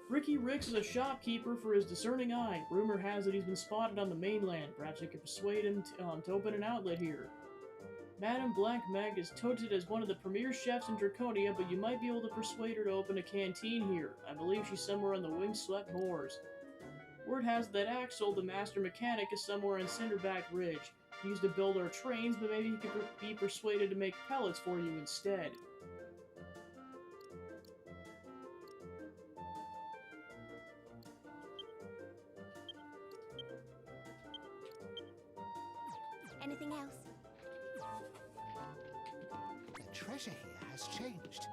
S1: Ricky Ricks is a shopkeeper for his discerning eye. Rumor has it he's been spotted on the mainland. Perhaps you could persuade him to open an outlet here. Madame Blank Meg is touted as one of the premier chefs in Draconia, but you might be able to persuade her to open a canteen here. I believe she's somewhere on the windswept moors. Word has that Axel, the master mechanic, is somewhere on Cinderback Ridge. He used to build our trains, but maybe he could be persuaded to make pellets for you instead.
S3: Anything else?
S6: The treasure here has changed.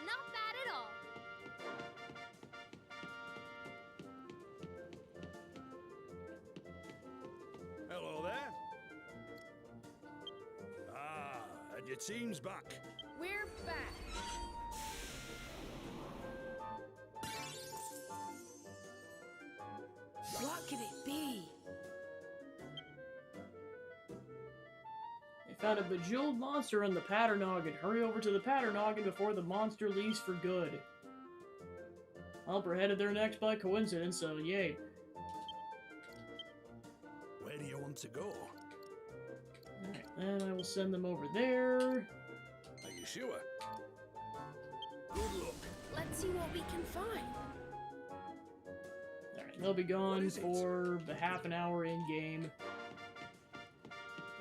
S3: Not bad at all.
S2: Hello there. Ah, and your team's back.
S7: We're back. What could it be?
S1: They found a bejeweled monster on the Patternoggin. Hurry over to the Patternoggin before the monster leaves for good. Helper headed there next by coincidence, so yay.
S2: Where do you want to go?
S1: Alright, then I will send them over there.
S2: Are you sure? Good luck.
S7: Let's see what we can find.
S1: Alright, they'll be
S2: What
S1: gone
S2: is it?
S1: for the half an hour in-game.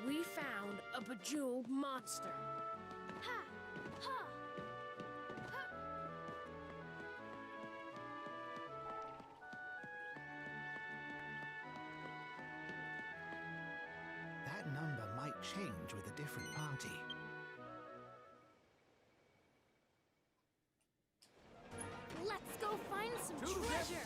S7: We found a bejeweled monster.
S3: Ha! Ha! Ha!
S6: That number might change with a different party.
S3: Let's go find some treasure.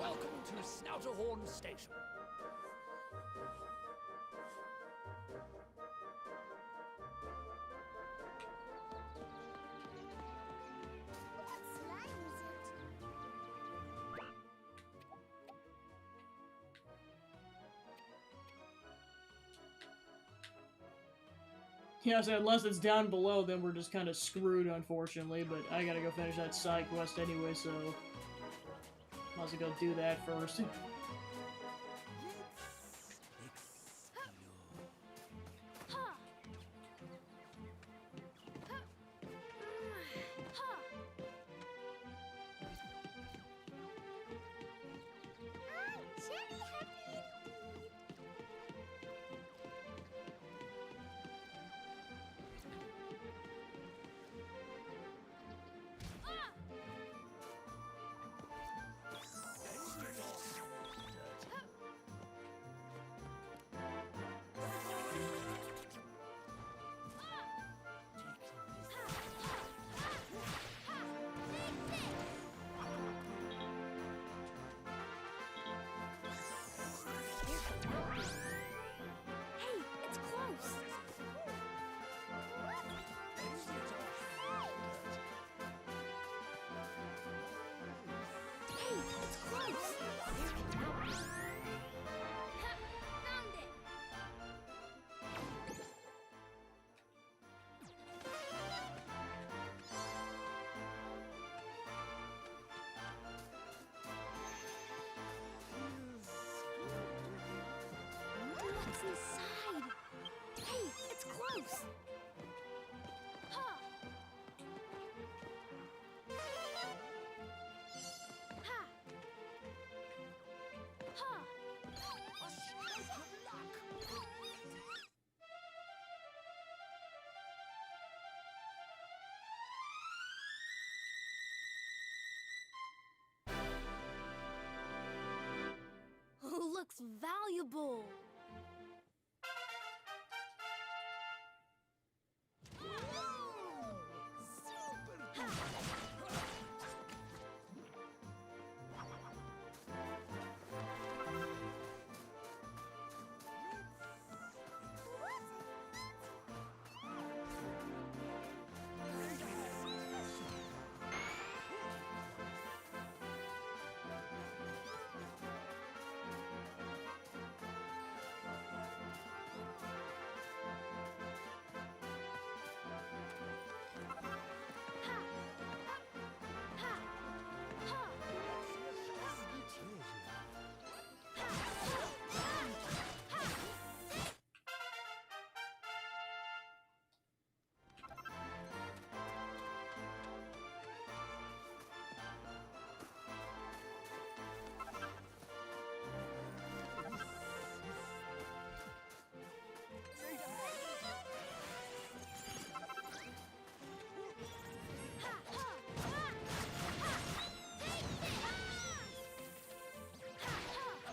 S4: Welcome to Snouterhorn Station.
S5: What slime is it?
S1: Yeah, so unless it's down below, then we're just kind of screwed, unfortunately. But I gotta go finish that side quest anyway, so might as well go do that first.
S3: Ha! Ha! Ha!
S5: I'm very happy indeed.
S3: Found it!
S5: What's inside? Hey, it's close.
S3: Ha! Ha! Ha!
S4: A stroke of luck.
S3: Oh, looks valuable.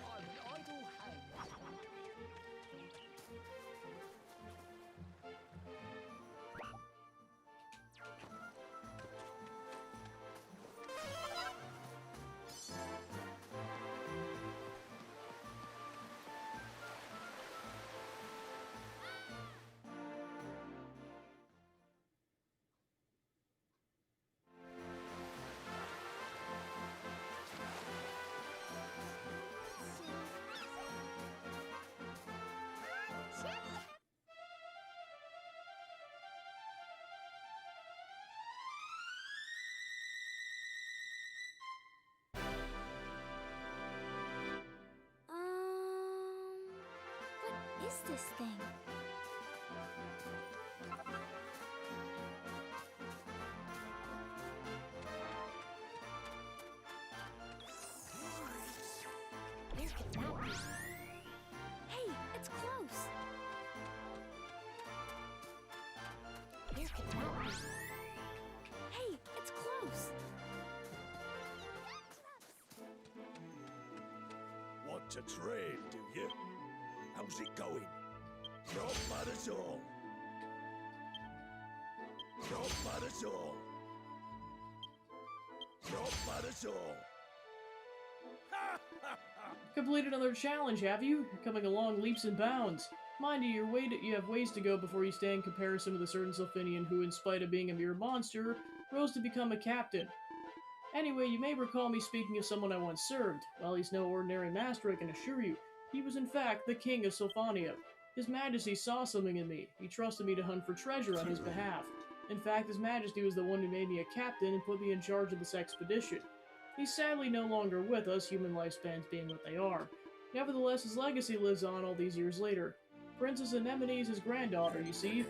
S4: An idle hand.
S5: What is this thing? Where could that be? Hey, it's close. Where could that be? Hey, it's close.
S2: Want to trade, do you? How's it going? Not bad at all. Not bad at all. Not bad at all.
S1: Complete another challenge, have you? You're coming along leaps and bounds. Mind you, you have ways to go before you stand comparison with a certain Sylphinian who, in spite of being a mere monster, rose to become a captain. Anyway, you may recall me speaking of someone I once served. Well, he's no ordinary master, I can assure you. He was in fact the king of Sylphania. His Majesty saw something in me. He trusted me to hunt for treasure on his behalf. In fact, His Majesty was the one who made me a captain and put me in charge of this expedition. He's sadly no longer with us, human lifespans being what they are. Nevertheless, his legacy lives on all these years later. Princess Anemone is his granddaughter, you see.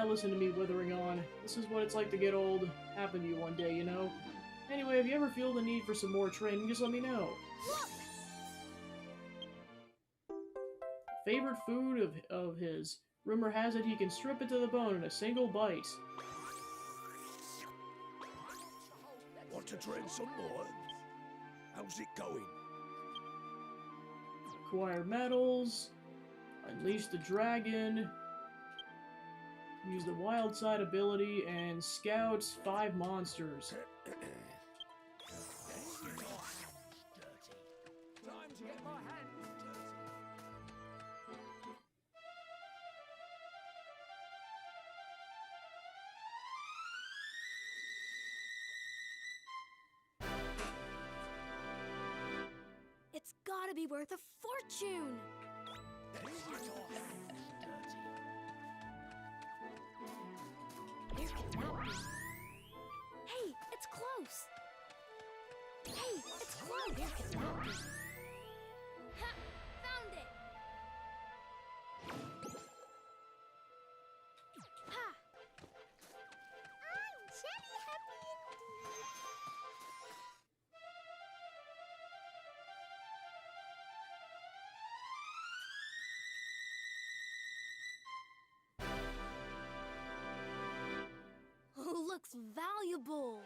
S1: Listen to me withering on. This is what it's like to get old. Happened to you one day, you know. Anyway, if you ever feel the need for some more training, just let me know. Favorite food of his. Rumor has it he can strip it to the bone in a single bite.
S2: Want to train some more? How's it going?
S1: Acquire medals. Unleash the dragon. Use the wild side ability and scout 5 monsters.
S4: Time to get my hands dirty.
S5: gotta be worth a fortune.
S4: Let's get off, dirty.
S5: Where could that be? Hey, it's close. Hey, it's close. Where could that be?
S3: Ha! Found it!
S5: Ha!
S3: I'm jelly happy indeed.
S5: Oh, looks valuable.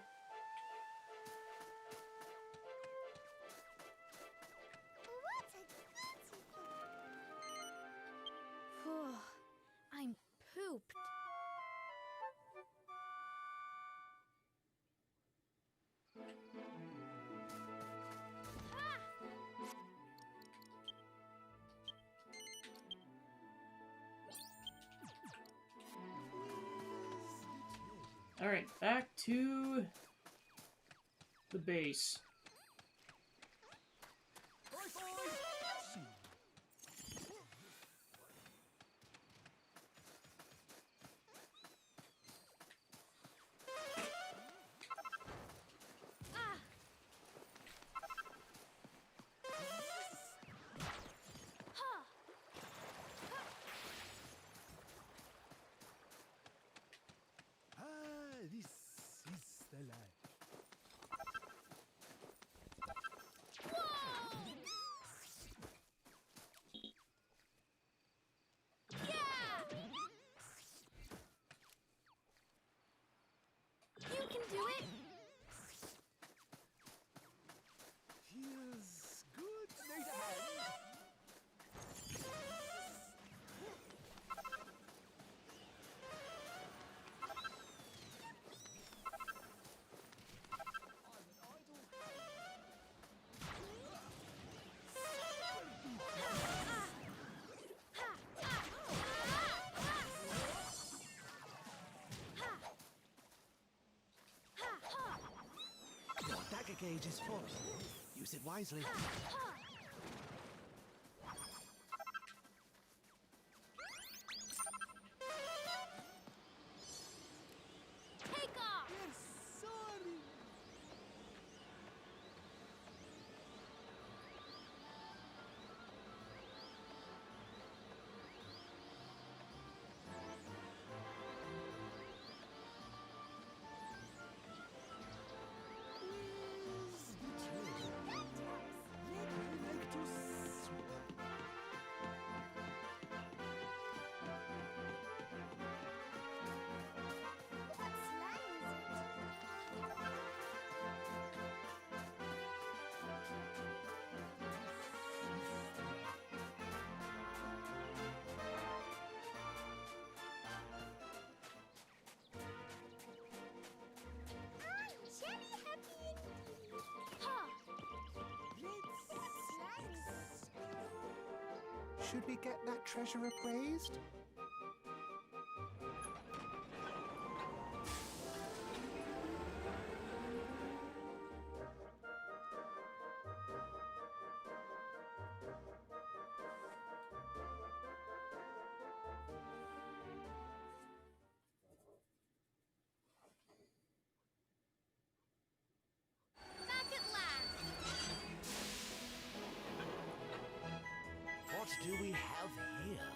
S3: What a beautiful.
S5: Phew, I'm pooped.
S1: Alright, back to the base.
S5: Ah! Ha!
S6: Ah, this is the life.
S5: You can do it.
S6: Feels good. Need a hand. Your dagger gauge is full. Use it wisely.
S5: Take off.
S6: Sorry.
S3: What slime is it? I'm jelly happy indeed.
S5: Ha!
S3: Slime.
S6: Should we get that treasure appraised?
S3: Back at last.
S4: What do we have here?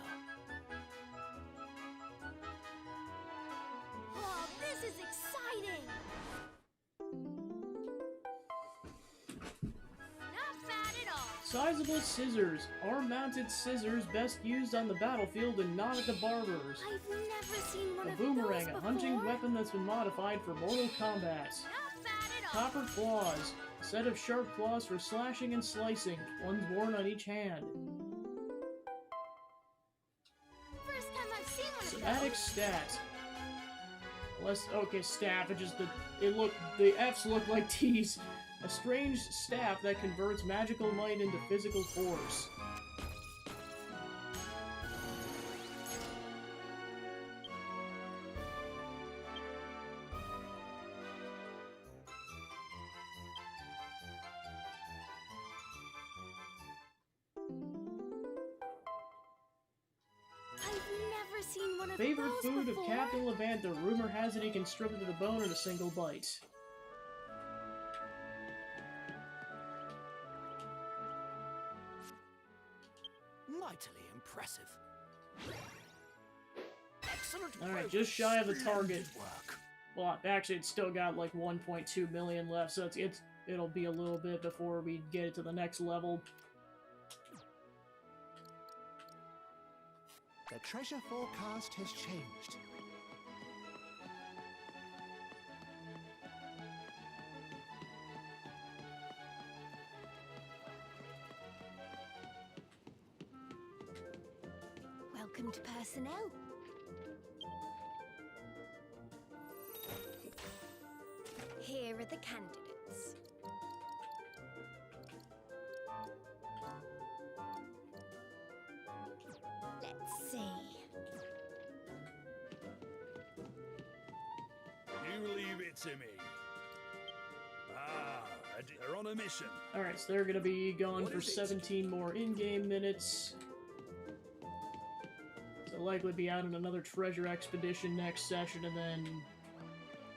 S5: Oh, this is exciting.
S3: Not bad at all.
S1: Sizable scissors. Arm-mounted scissors best used on the battlefield and not at the barber's.
S5: I've never seen one
S1: A
S5: of
S1: boomerang,
S5: those
S1: a hunting
S5: before.
S1: weapon that's been modified for Mortal Kombat.
S3: Not bad at all.
S1: Copper claws. A set of sharp claws for slashing and slicing. One's worn on each hand.
S3: First time I've seen one of
S1: Somatic
S3: those.
S1: stat. Okay, staff. The F's look like T's. A strange staff that converts magical might into physical force.
S3: one of
S1: Favorite
S3: those
S1: food
S3: before.
S1: of Captain Levantha. Rumor has it he can strip it to the bone in a single bite.
S4: Mightily impressive. Excellent.
S1: Alright, just shy of the target.
S4: Splendid work.
S1: Well, actually, it's still got like 1.2 million left, so it'll be a little bit before we get it to the next level.
S6: The treasure forecast has changed.
S5: Welcome to personnel. Here are the candidates. Let's see.
S2: You leave it to me. Ah, they're on a mission.
S1: Alright, so they're gonna be gone
S2: What
S1: for
S2: is it?
S1: 17 more in-game minutes. They'll likely be out on another treasure expedition next session, and then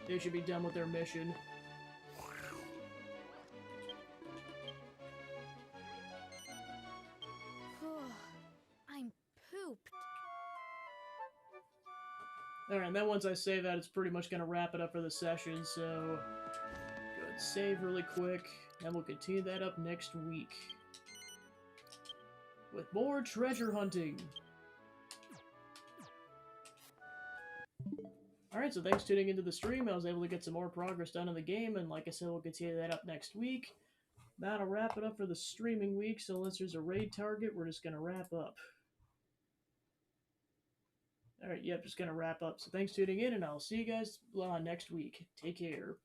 S1: they should be done with their mission.
S5: I'm pooped.
S1: Alright, and then once I save that, it's pretty much gonna wrap it up for the session, so go ahead and save really quick, and we'll continue that up next week. With more treasure hunting! Alright, so thanks for tuning into the stream. I was able to get some more progress done in the game, and like I said, we'll continue that up next week. That'll wrap it up for the streaming week, so unless there's a raid target, we're just gonna wrap up. Alright, yep, just gonna wrap up. So thanks for tuning in, and I'll see you guys next week. Take care.